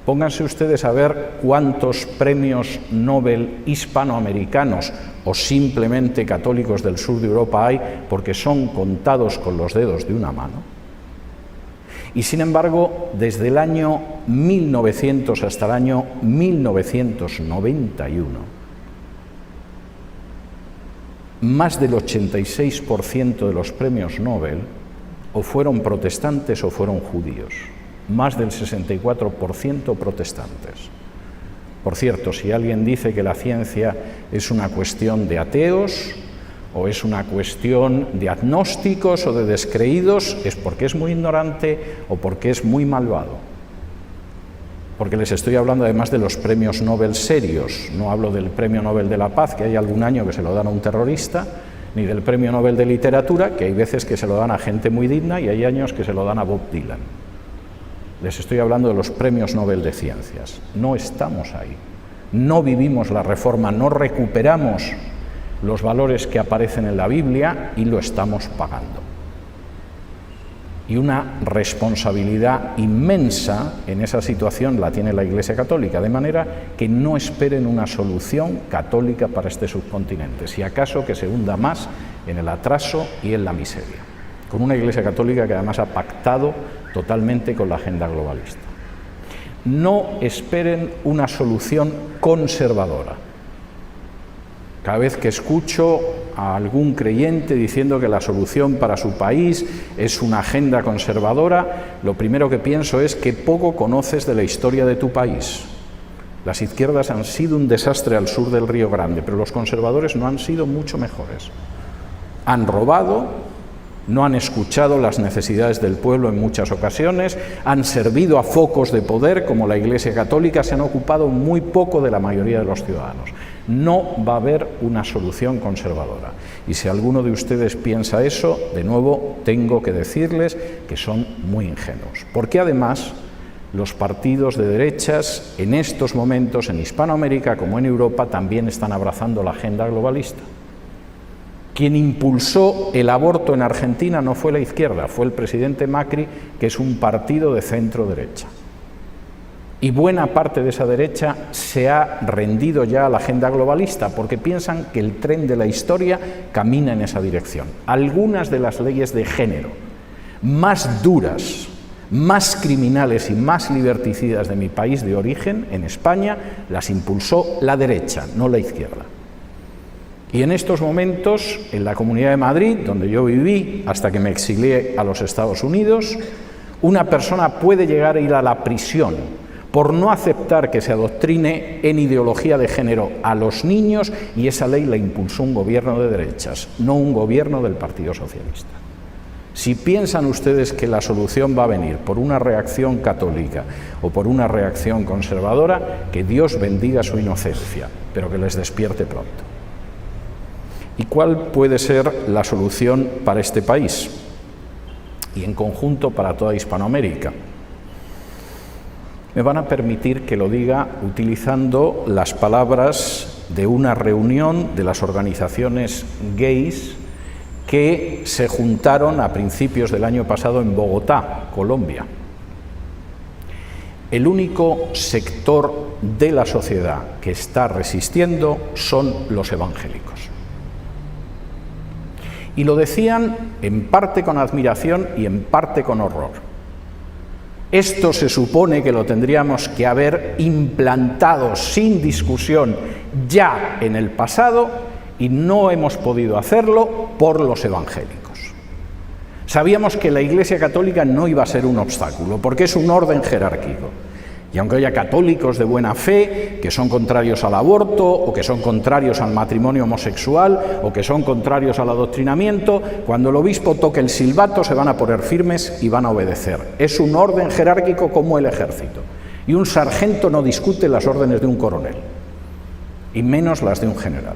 Pónganse ustedes a ver cuántos premios Nobel hispanoamericanos o simplemente católicos del sur de Europa hay, porque son contados con los dedos de una mano. Y sin embargo, desde el año 1900 hasta el año 1991, más del 86% de los premios Nobel o fueron protestantes o fueron judíos. Más del 64% protestantes. Por cierto, si alguien dice que la ciencia es una cuestión de ateos o es una cuestión de agnósticos o de descreídos, es porque es muy ignorante o porque es muy malvado. Porque les estoy hablando además de los premios Nobel serios, no hablo del premio Nobel de la Paz, que hay algún año que se lo dan a un terrorista, ni del premio Nobel de literatura, que hay veces que se lo dan a gente muy digna y hay años que se lo dan a Bob Dylan. Les estoy hablando de los premios Nobel de Ciencias. No estamos ahí. No vivimos la Reforma, no recuperamos los valores que aparecen en la Biblia y lo estamos pagando. Y una responsabilidad inmensa en esa situación la tiene la Iglesia Católica, de manera que no esperen una solución católica para este subcontinente, si acaso que se hunda más en el atraso y en la miseria, con una Iglesia Católica que además ha pactado totalmente con la agenda globalista. No esperen una solución conservadora. Cada vez que escucho a algún creyente diciendo que la solución para su país es una agenda conservadora, lo primero que pienso es que poco conoces de la historia de tu país. Las izquierdas han sido un desastre al sur del Río Grande, pero los conservadores no han sido mucho mejores. Han robado, no han escuchado las necesidades del pueblo en muchas ocasiones, han servido a focos de poder como la Iglesia Católica, se han ocupado muy poco de la mayoría de los ciudadanos. No va a haber una solución conservadora. Y si alguno de ustedes piensa eso, de nuevo tengo que decirles que son muy ingenuos. Porque además los partidos de derechas en estos momentos en Hispanoamérica como en Europa también están abrazando la agenda globalista. Quien impulsó el aborto en Argentina no fue la izquierda, fue el presidente Macri, que es un partido de centro-derecha. Y buena parte de esa derecha se ha rendido ya a la agenda globalista porque piensan que el tren de la historia camina en esa dirección. Algunas de las leyes de género más duras, más criminales y más liberticidas de mi país de origen, en España, las impulsó la derecha, no la izquierda. Y en estos momentos, en la Comunidad de Madrid, donde yo viví hasta que me exilié a los Estados Unidos, una persona puede llegar a ir a la prisión por no aceptar que se adoctrine en ideología de género a los niños, y esa ley la impulsó un gobierno de derechas, no un gobierno del Partido Socialista. Si piensan ustedes que la solución va a venir por una reacción católica o por una reacción conservadora, que Dios bendiga su inocencia, pero que les despierte pronto. ¿Y cuál puede ser la solución para este país y en conjunto para toda Hispanoamérica? Me van a permitir que lo diga utilizando las palabras de una reunión de las organizaciones gays que se juntaron a principios del año pasado en Bogotá, Colombia. El único sector de la sociedad que está resistiendo son los evangélicos. Y lo decían en parte con admiración y en parte con horror. Esto se supone que lo tendríamos que haber implantado sin discusión ya en el pasado y no hemos podido hacerlo por los evangélicos. Sabíamos que la Iglesia Católica no iba a ser un obstáculo porque es un orden jerárquico. Y aunque haya católicos de buena fe que son contrarios al aborto o que son contrarios al matrimonio homosexual o que son contrarios al adoctrinamiento, cuando el obispo toque el silbato se van a poner firmes y van a obedecer. Es un orden jerárquico como el ejército. Y un sargento no discute las órdenes de un coronel, y menos las de un general.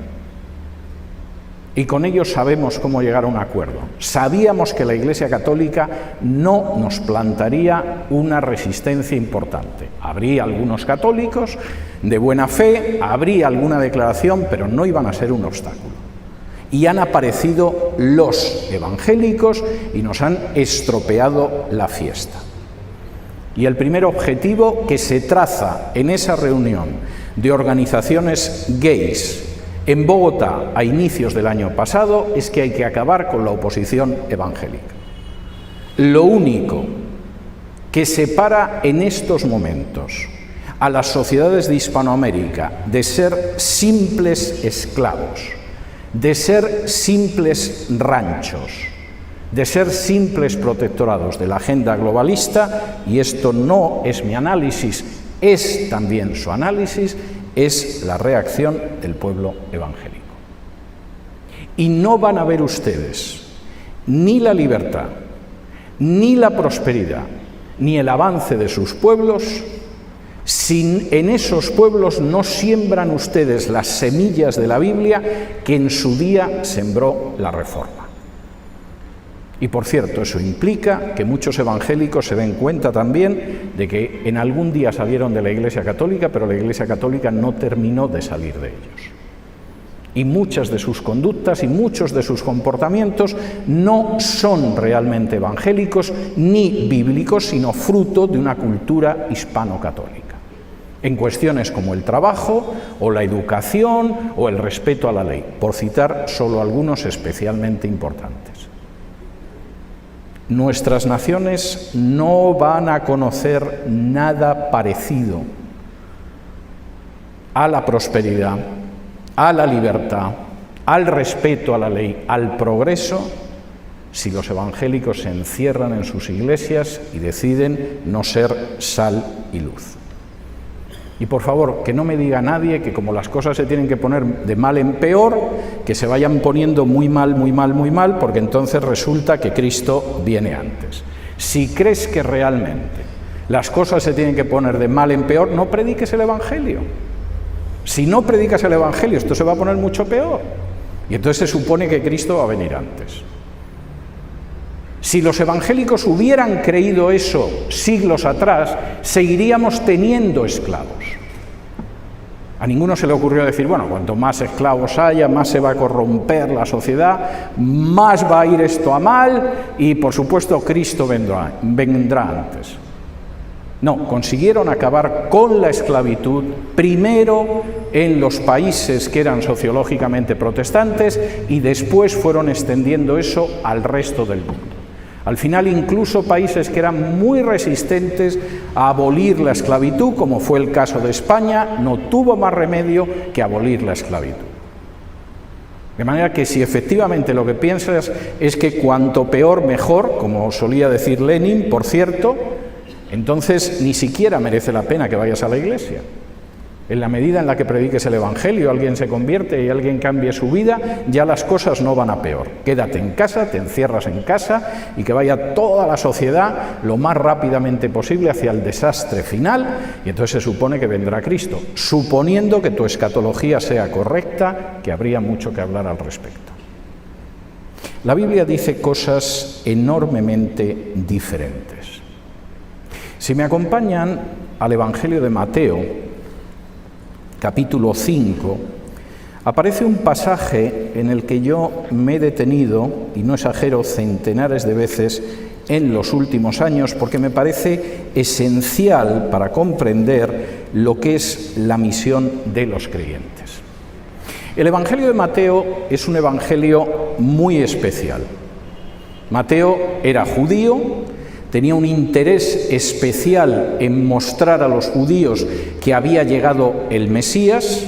Y con ellos sabemos cómo llegar a un acuerdo. Sabíamos que la Iglesia Católica no nos plantaría una resistencia importante. Habría algunos católicos de buena fe, habría alguna declaración, pero no iban a ser un obstáculo. Y han aparecido los evangélicos y nos han estropeado la fiesta. Y el primer objetivo que se traza en esa reunión de organizaciones gays en Bogotá a inicios del año pasado es que hay que acabar con la oposición evangélica. Lo único que separa en estos momentos a las sociedades de Hispanoamérica de ser simples esclavos, de ser simples ranchos, de ser simples protectorados de la agenda globalista, y esto no es mi análisis, es también su análisis, es la reacción del pueblo evangélico. Y no van a ver ustedes ni la libertad, ni la prosperidad, ni el avance de sus pueblos si en esos pueblos no siembran ustedes las semillas de la Biblia que en su día sembró la Reforma. Y por cierto, eso implica que muchos evangélicos se den cuenta también de que en algún día salieron de la Iglesia Católica, pero la Iglesia Católica no terminó de salir de ellos. Y muchas de sus conductas y muchos de sus comportamientos no son realmente evangélicos ni bíblicos, sino fruto de una cultura hispano-católica. En cuestiones como el trabajo, o la educación, o el respeto a la ley, por citar solo algunos especialmente importantes. Nuestras naciones no van a conocer nada parecido a la prosperidad, a la libertad, al respeto a la ley, al progreso, si los evangélicos se encierran en sus iglesias y deciden no ser sal y luz. Y por favor, que no me diga nadie que como las cosas se tienen que poner de mal en peor, que se vayan poniendo muy mal, muy mal, muy mal, porque entonces resulta que Cristo viene antes. Si crees que realmente las cosas se tienen que poner de mal en peor, no prediques el Evangelio. Si no predicas el Evangelio, esto se va a poner mucho peor. Y entonces se supone que Cristo va a venir antes. Si los evangélicos hubieran creído eso siglos atrás, seguiríamos teniendo esclavos. A ninguno se le ocurrió decir, bueno, cuanto más esclavos haya, más se va a corromper la sociedad, más va a ir esto a mal y, por supuesto, Cristo vendrá antes. No, consiguieron acabar con la esclavitud primero en los países que eran sociológicamente protestantes y después fueron extendiendo eso al resto del mundo. Al final, incluso países que eran muy resistentes a abolir la esclavitud, como fue el caso de España, no tuvo más remedio que abolir la esclavitud. De manera que si efectivamente lo que piensas es que cuanto peor mejor, como solía decir Lenin, por cierto, entonces ni siquiera merece la pena que vayas a la iglesia. En la medida en la que prediques el Evangelio, alguien se convierte y alguien cambie su vida, ya las cosas no van a peor. Quédate en casa, te encierras en casa y que vaya toda la sociedad lo más rápidamente posible hacia el desastre final, y entonces se supone que vendrá Cristo, suponiendo que tu escatología sea correcta, que habría mucho que hablar al respecto. La Biblia dice cosas enormemente diferentes. Si me acompañan al Evangelio de Mateo, capítulo 5, aparece un pasaje en el que yo me he detenido, y no exagero, centenares de veces en los últimos años, porque me parece esencial para comprender lo que es la misión de los creyentes. El Evangelio de Mateo es un evangelio muy especial. Mateo era judío, tenía un interés especial en mostrar a los judíos que había llegado el Mesías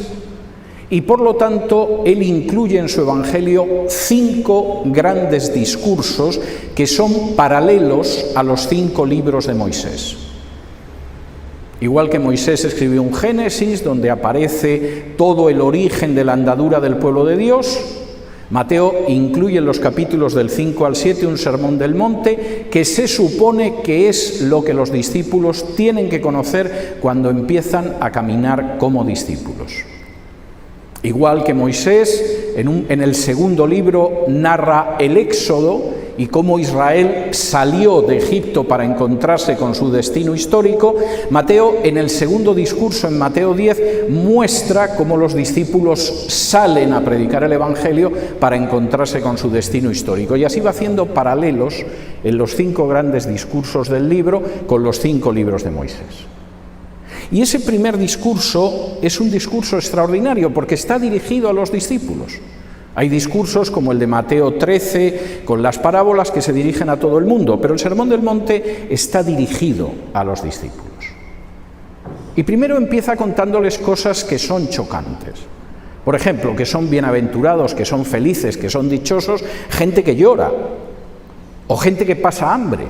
y, por lo tanto, él incluye en su Evangelio 5 grandes discursos que son paralelos a los 5 libros de Moisés. Igual que Moisés escribió un Génesis donde aparece todo el origen de la andadura del pueblo de Dios, Mateo incluye en los capítulos del 5 al 7 un sermón del monte que se supone que es lo que los discípulos tienen que conocer cuando empiezan a caminar como discípulos. Igual que Moisés, en el segundo libro narra el Éxodo y cómo Israel salió de Egipto para encontrarse con su destino histórico, Mateo, en el segundo discurso, en Mateo 10, muestra cómo los discípulos salen a predicar el Evangelio para encontrarse con su destino histórico. Y así va haciendo paralelos en los 5 grandes discursos del libro con los 5 libros de Moisés. Y ese primer discurso es un discurso extraordinario porque está dirigido a los discípulos. Hay discursos como el de Mateo 13, con las parábolas que se dirigen a todo el mundo, pero el Sermón del Monte está dirigido a los discípulos. Y primero empieza contándoles cosas que son chocantes. Por ejemplo, que son bienaventurados, que son felices, que son dichosos, gente que llora o gente que pasa hambre.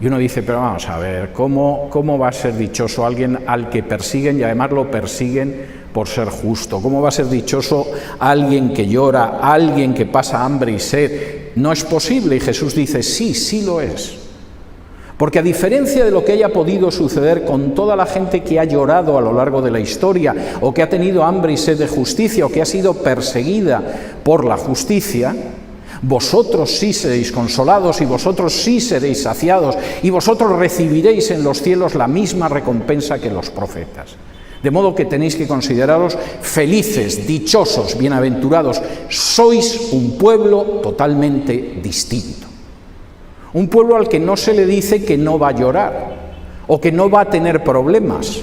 Y uno dice, pero vamos a ver, ¿cómo va a ser dichoso alguien al que persiguen y además lo persiguen por ser justo? ¿Cómo va a ser dichoso alguien que llora, alguien que pasa hambre y sed? No es posible. Y Jesús dice, sí, sí lo es. Porque a diferencia de lo que haya podido suceder con toda la gente que ha llorado a lo largo de la historia, o que ha tenido hambre y sed de justicia, o que ha sido perseguida por la justicia, vosotros sí seréis consolados y vosotros sí seréis saciados y vosotros recibiréis en los cielos la misma recompensa que los profetas. De modo que tenéis que consideraros felices, dichosos, bienaventurados. Sois un pueblo totalmente distinto. Un pueblo al que no se le dice que no va a llorar, o que no va a tener problemas,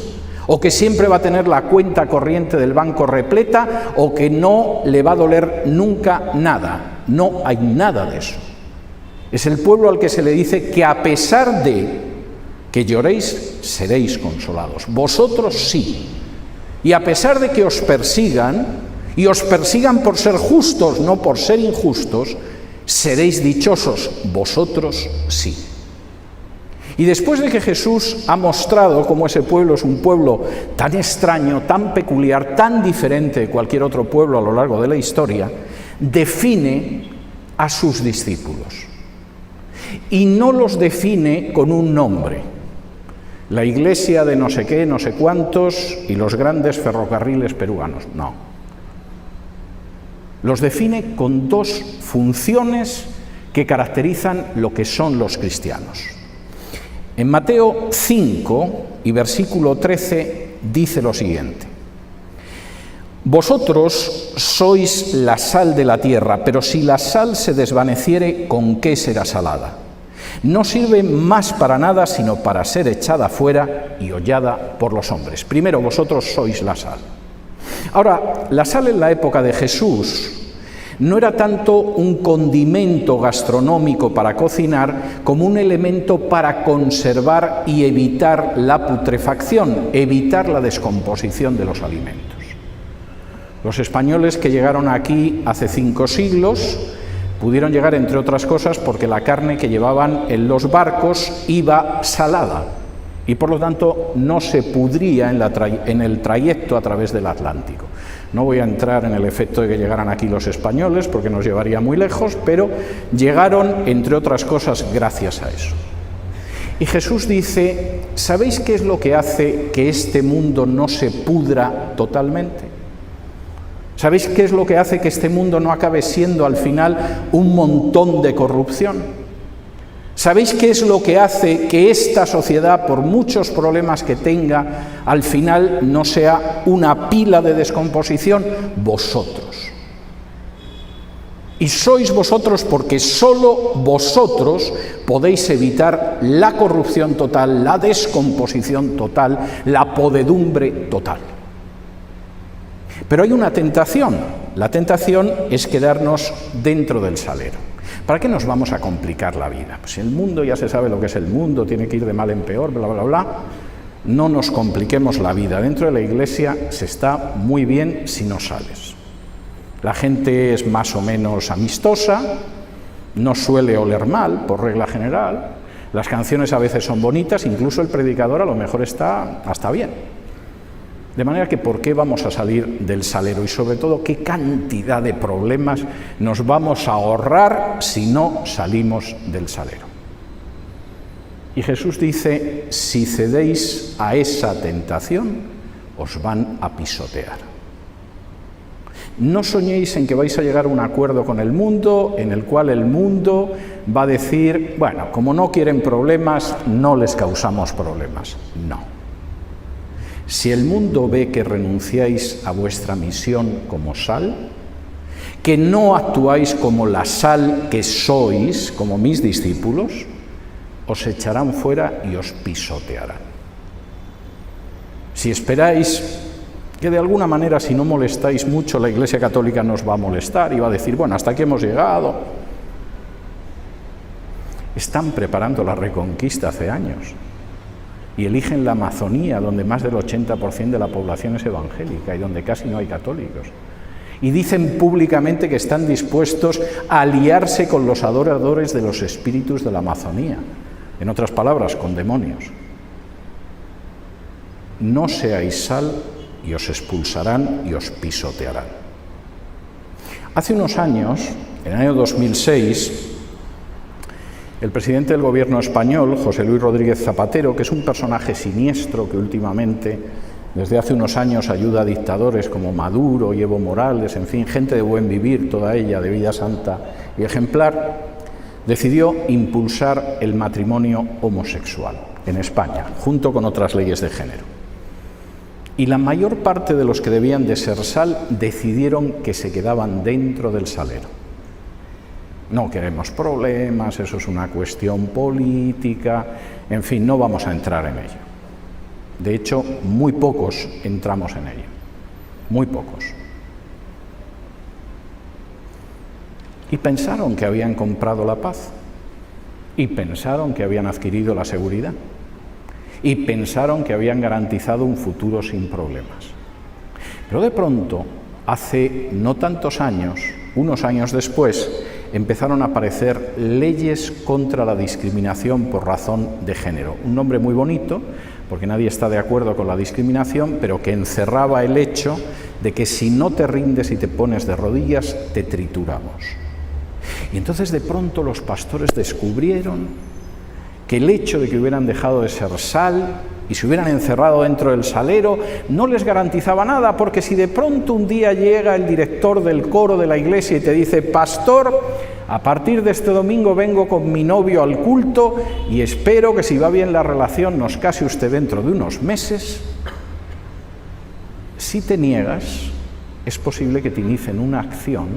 o que siempre va a tener la cuenta corriente del banco repleta, o que no le va a doler nunca nada. No hay nada de eso. Es el pueblo al que se le dice que a pesar de que lloréis, seréis consolados. Vosotros sí. Y a pesar de que os persigan, y os persigan por ser justos, no por ser injustos, seréis dichosos. Vosotros sí. Y después de que Jesús ha mostrado cómo ese pueblo es un pueblo tan extraño, tan peculiar, tan diferente de cualquier otro pueblo a lo largo de la historia, define a sus discípulos. Y no los define con un nombre. La iglesia de no sé qué, no sé cuántos y los grandes ferrocarriles peruanos. No. Los define con dos funciones que caracterizan lo que son los cristianos. En Mateo 5 y versículo 13 dice lo siguiente: Vosotros sois la sal de la tierra, pero si la sal se desvaneciere, ¿con qué será salada? No sirve más para nada sino para ser echada fuera y hollada por los hombres. Primero, vosotros sois la sal. Ahora, la sal en la época de Jesús no era tanto un condimento gastronómico para cocinar como un elemento para conservar y evitar la putrefacción, evitar la descomposición de los alimentos. Los españoles que llegaron aquí hace 5 siglos pudieron llegar, entre otras cosas, porque la carne que llevaban en los barcos iba salada y por lo tanto no se pudría en el trayecto a través del Atlántico. No voy a entrar en el efecto de que llegaran aquí los españoles porque nos llevaría muy lejos, pero llegaron, entre otras cosas, gracias a eso. Y Jesús dice: ¿sabéis qué es lo que hace que este mundo no se pudra totalmente? ¿Sabéis qué es lo que hace que este mundo no acabe siendo al final un montón de corrupción? ¿Sabéis qué es lo que hace que esta sociedad, por muchos problemas que tenga, al final no sea una pila de descomposición? Vosotros. Y sois vosotros porque solo vosotros podéis evitar la corrupción total, la descomposición total, la podredumbre total. Pero hay una tentación. La tentación es quedarnos dentro del salero. ¿Para qué nos vamos a complicar la vida? Pues el mundo, ya se sabe lo que es el mundo, tiene que ir de mal en peor, bla, bla, bla. No nos compliquemos la vida. Dentro de la iglesia se está muy bien si no sales. La gente es más o menos amistosa, no suele oler mal, por regla general. Las canciones a veces son bonitas, incluso el predicador a lo mejor está hasta bien. De manera que, ¿por qué vamos a salir del salero? Y sobre todo, ¿qué cantidad de problemas nos vamos a ahorrar si no salimos del salero? Y Jesús dice: si cedéis a esa tentación, os van a pisotear. No soñéis en que vais a llegar a un acuerdo con el mundo, en el cual el mundo va a decir: bueno, como no quieren problemas, no les causamos problemas. No. Si el mundo ve que renunciáis a vuestra misión como sal, que no actuáis como la sal que sois, como mis discípulos, os echarán fuera y os pisotearán. Si esperáis que de alguna manera, si no molestáis mucho, la Iglesia Católica nos va a molestar y va a decir: bueno, hasta aquí hemos llegado. Están preparando la Reconquista hace años. Y eligen la Amazonía, donde más del 80% de la población es evangélica y donde casi no hay católicos. Y dicen públicamente que están dispuestos a aliarse con los adoradores de los espíritus de la Amazonía. En otras palabras, con demonios. No seáis sal y os expulsarán y os pisotearán. Hace unos años, en el año 2006, el presidente del gobierno español, José Luis Rodríguez Zapatero, que es un personaje siniestro que últimamente, desde hace unos años, ayuda a dictadores como Maduro y Evo Morales, en fin, gente de buen vivir, toda ella de vida santa y ejemplar, decidió impulsar el matrimonio homosexual en España, junto con otras leyes de género. Y la mayor parte de los que debían de ser sal decidieron que se quedaban dentro del salero. No queremos problemas, eso es una cuestión política, en fin, no vamos a entrar en ello. De hecho, muy pocos entramos en ello, muy pocos. Y pensaron que habían comprado la paz, y pensaron que habían adquirido la seguridad, y pensaron que habían garantizado un futuro sin problemas. Pero de pronto, hace no tantos años, unos años después, empezaron a aparecer leyes contra la discriminación por razón de género. Un nombre muy bonito, porque nadie está de acuerdo con la discriminación, pero que encerraba el hecho de que si no te rindes y te pones de rodillas, te trituramos. Y entonces de pronto los pastores descubrieron que el hecho de que hubieran dejado de ser sal y se hubieran encerrado dentro del salero no les garantizaba nada, porque si de pronto un día llega el director del coro de la iglesia y te dice: pastor, a partir de este domingo vengo con mi novio al culto y espero que, si va bien la relación, nos case usted dentro de unos meses, si te niegas, es posible que te inicien una acción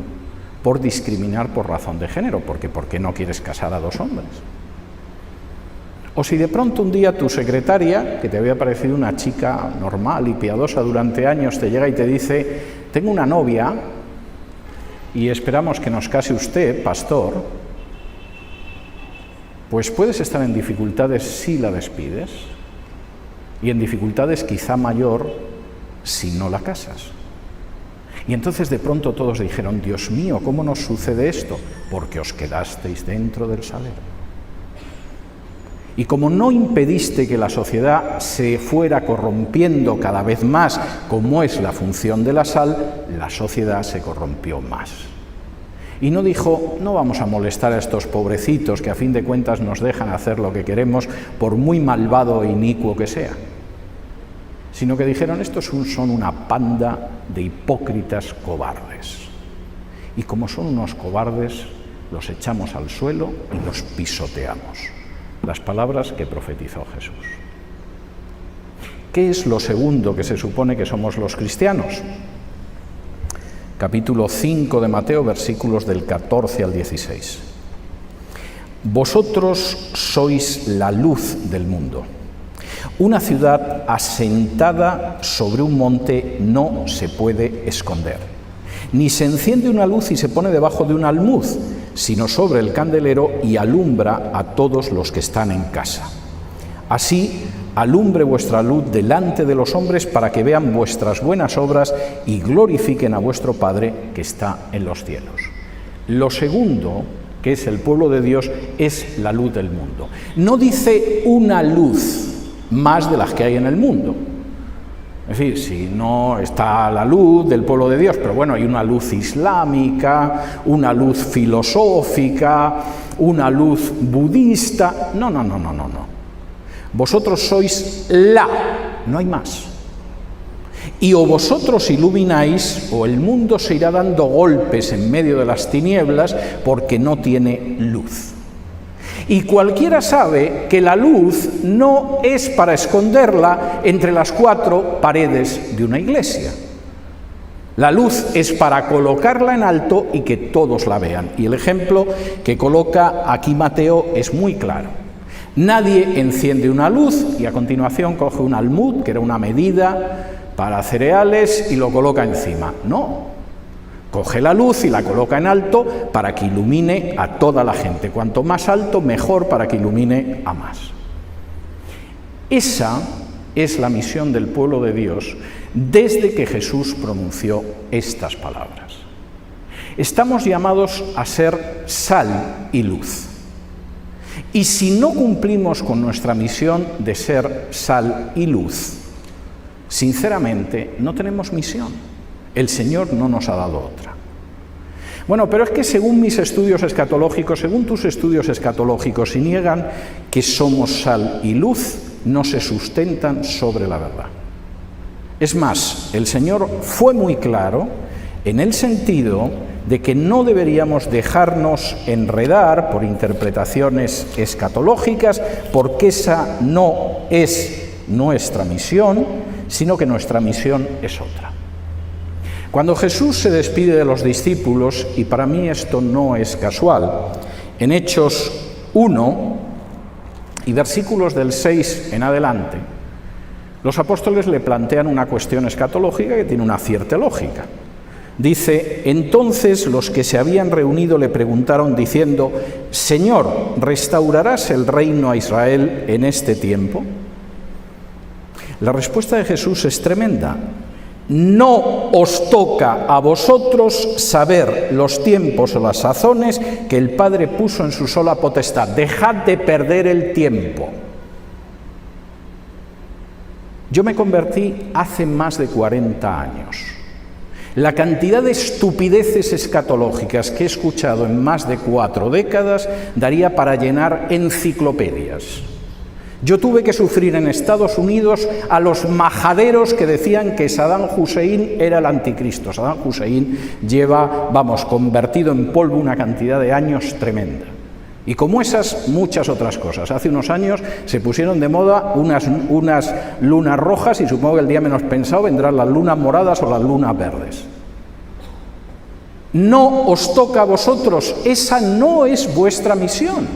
por discriminar por razón de género, porque ¿por qué no quieres casar a dos hombres? O si de pronto un día tu secretaria, que te había parecido una chica normal y piadosa durante años, te llega y te dice: tengo una novia y esperamos que nos case usted, pastor, pues puedes estar en dificultades si la despides, y en dificultades quizá mayor si no la casas. Y entonces de pronto todos dijeron: Dios mío, ¿cómo nos sucede esto? Porque os quedasteis dentro del salero. Y como no impediste que la sociedad se fuera corrompiendo cada vez más, como es la función de la sal, la sociedad se corrompió más. Y no dijo: no vamos a molestar a estos pobrecitos que a fin de cuentas nos dejan hacer lo que queremos, por muy malvado e inicuo que sea. Sino que dijeron: estos son una panda de hipócritas cobardes. Y como son unos cobardes, los echamos al suelo y los pisoteamos. Las palabras que profetizó Jesús. ¿Qué es lo segundo que se supone que somos los cristianos? Capítulo 5 de Mateo, versículos del 14 al 16. Vosotros sois la luz del mundo. Una ciudad asentada sobre un monte no se puede esconder. Ni se enciende una luz y se pone debajo de un almud, sino sobre el candelero y alumbra a todos los que están en casa. Así, alumbre vuestra luz delante de los hombres para que vean vuestras buenas obras y glorifiquen a vuestro Padre que está en los cielos. Lo segundo, que es el pueblo de Dios, es la luz del mundo. No dice una luz más de las que hay en el mundo. Es decir, si no está la luz del pueblo de Dios, pero bueno, hay una luz islámica, una luz filosófica, una luz budista. No. Vosotros sois no hay más. Y o vosotros ilumináis, o el mundo se irá dando golpes en medio de las tinieblas porque no tiene luz. Y cualquiera sabe que la luz no es para esconderla entre las cuatro paredes de una iglesia. La luz es para colocarla en alto y que todos la vean. Y el ejemplo que coloca aquí Mateo es muy claro. Nadie enciende una luz y a continuación coge un almud, que era una medida para cereales, y lo coloca encima. No. Coge la luz y la coloca en alto para que ilumine a toda la gente. Cuanto más alto, mejor, para que ilumine a más. Esa es la misión del pueblo de Dios desde que Jesús pronunció estas palabras. Estamos llamados a ser sal y luz. Y si no cumplimos con nuestra misión de ser sal y luz, sinceramente no tenemos misión. El Señor no nos ha dado otra. Bueno, pero es que según mis estudios escatológicos, según tus estudios escatológicos, si niegan que somos sal y luz, no se sustentan sobre la verdad. Es más, el Señor fue muy claro en el sentido de que no deberíamos dejarnos enredar por interpretaciones escatológicas, porque esa no es nuestra misión, sino que nuestra misión es otra. Cuando Jesús se despide de los discípulos, y para mí esto no es casual, en Hechos 1 y versículos del 6 en adelante, los apóstoles le plantean una cuestión escatológica que tiene una cierta lógica. Dice: entonces los que se habían reunido le preguntaron diciendo: Señor, ¿restaurarás el reino a Israel en este tiempo? La respuesta de Jesús es tremenda. no os toca a vosotros saber los tiempos o las sazones que el Padre puso en su sola potestad. Dejad de perder el tiempo. Yo me convertí hace más de 40 años. La cantidad de estupideces escatológicas que he escuchado en más de 4 décadas daría para llenar enciclopedias. Yo tuve que sufrir en Estados Unidos a los majaderos que decían que Saddam Hussein era el anticristo. Saddam Hussein lleva, convertido en polvo una cantidad de años tremenda. Y como esas, muchas otras cosas. Hace unos años se pusieron de moda unas lunas rojas y supongo que el día menos pensado vendrán las lunas moradas o las lunas verdes. No os toca a vosotros, esa no es vuestra misión.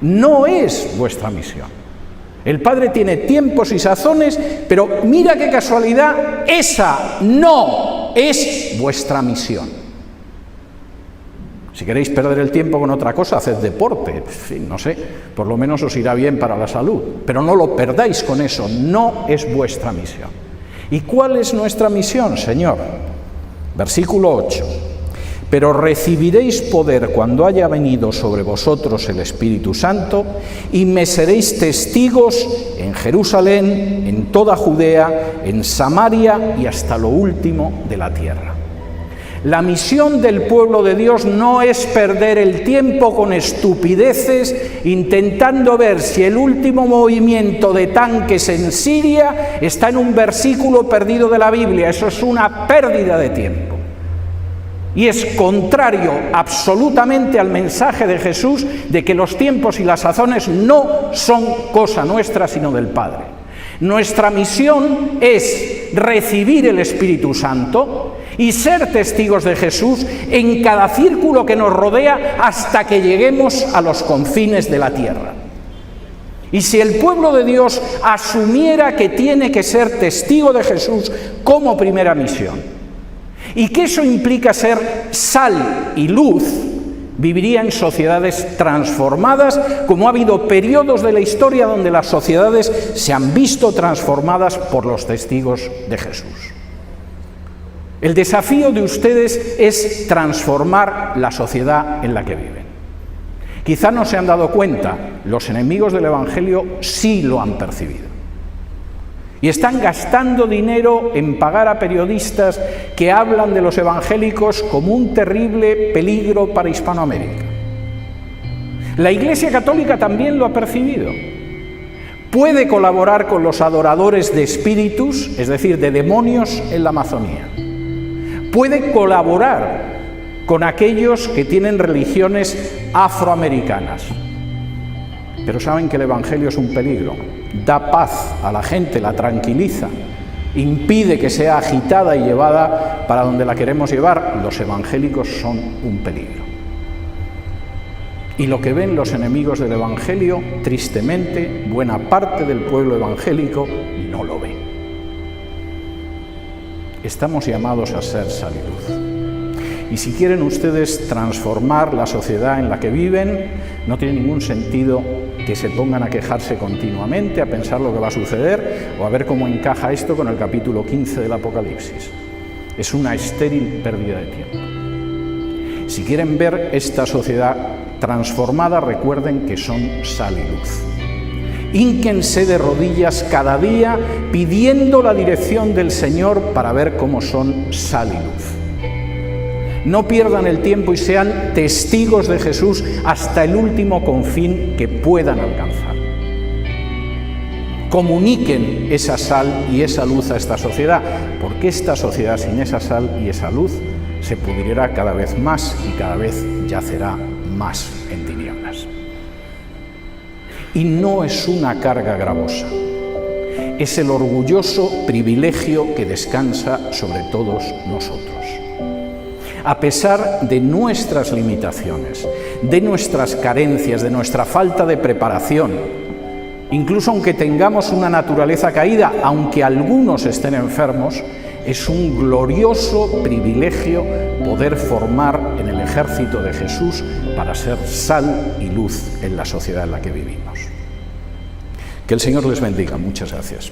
No es vuestra misión. El Padre tiene tiempos y sazones, pero mira qué casualidad, esa no es vuestra misión. Si queréis perder el tiempo con otra cosa, haced deporte, en fin, no sé, por lo menos os irá bien para la salud, pero no lo perdáis con eso, no es vuestra misión. ¿Y cuál es nuestra misión, Señor? Versículo 8. Pero recibiréis poder cuando haya venido sobre vosotros el Espíritu Santo y me seréis testigos en Jerusalén, en toda Judea, en Samaria y hasta lo último de la tierra. La misión del pueblo de Dios no es perder el tiempo con estupideces intentando ver si el último movimiento de tanques en Siria está en un versículo perdido de la Biblia. Eso es una pérdida de tiempo. Y es contrario absolutamente al mensaje de Jesús de que los tiempos y las sazones no son cosa nuestra, sino del Padre. Nuestra misión es recibir el Espíritu Santo y ser testigos de Jesús en cada círculo que nos rodea hasta que lleguemos a los confines de la tierra. Y si el pueblo de Dios asumiera que tiene que ser testigo de Jesús como primera misión, y que eso implica ser sal y luz, viviría en sociedades transformadas, como ha habido periodos de la historia donde las sociedades se han visto transformadas por los testigos de Jesús. El desafío de ustedes es transformar la sociedad en la que viven. Quizá no se han dado cuenta, los enemigos del Evangelio sí lo han percibido. Y están gastando dinero en pagar a periodistas que hablan de los evangélicos como un terrible peligro para Hispanoamérica. La Iglesia Católica también lo ha percibido. Puede colaborar con los adoradores de espíritus, es decir, de demonios en la Amazonía. Puede colaborar con aquellos que tienen religiones afroamericanas. Pero saben que el Evangelio es un peligro. Da paz a la gente, la tranquiliza, impide que sea agitada y llevada para donde la queremos llevar. Los evangélicos son un peligro. Y lo que ven los enemigos del Evangelio, tristemente, buena parte del pueblo evangélico no lo ve. Estamos llamados a ser sal y luz. Y si quieren ustedes transformar la sociedad en la que viven, no tiene ningún sentido que se pongan a quejarse continuamente, a pensar lo que va a suceder o a ver cómo encaja esto con el capítulo 15 del Apocalipsis. Es una estéril pérdida de tiempo. Si quieren ver esta sociedad transformada, recuerden que son sal y luz. Hínquense de rodillas cada día pidiendo la dirección del Señor para ver cómo son sal y luz. No pierdan el tiempo y sean testigos de Jesús hasta el último confín que puedan alcanzar. Comuniquen esa sal y esa luz a esta sociedad, porque esta sociedad sin esa sal y esa luz se pudrirá cada vez más y cada vez yacerá más en tinieblas. Y no es una carga gravosa, es el orgulloso privilegio que descansa sobre todos nosotros. A pesar de nuestras limitaciones, de nuestras carencias, de nuestra falta de preparación, incluso aunque tengamos una naturaleza caída, aunque algunos estén enfermos, es un glorioso privilegio poder formar en el ejército de Jesús para ser sal y luz en la sociedad en la que vivimos. Que el Señor les bendiga. Muchas gracias.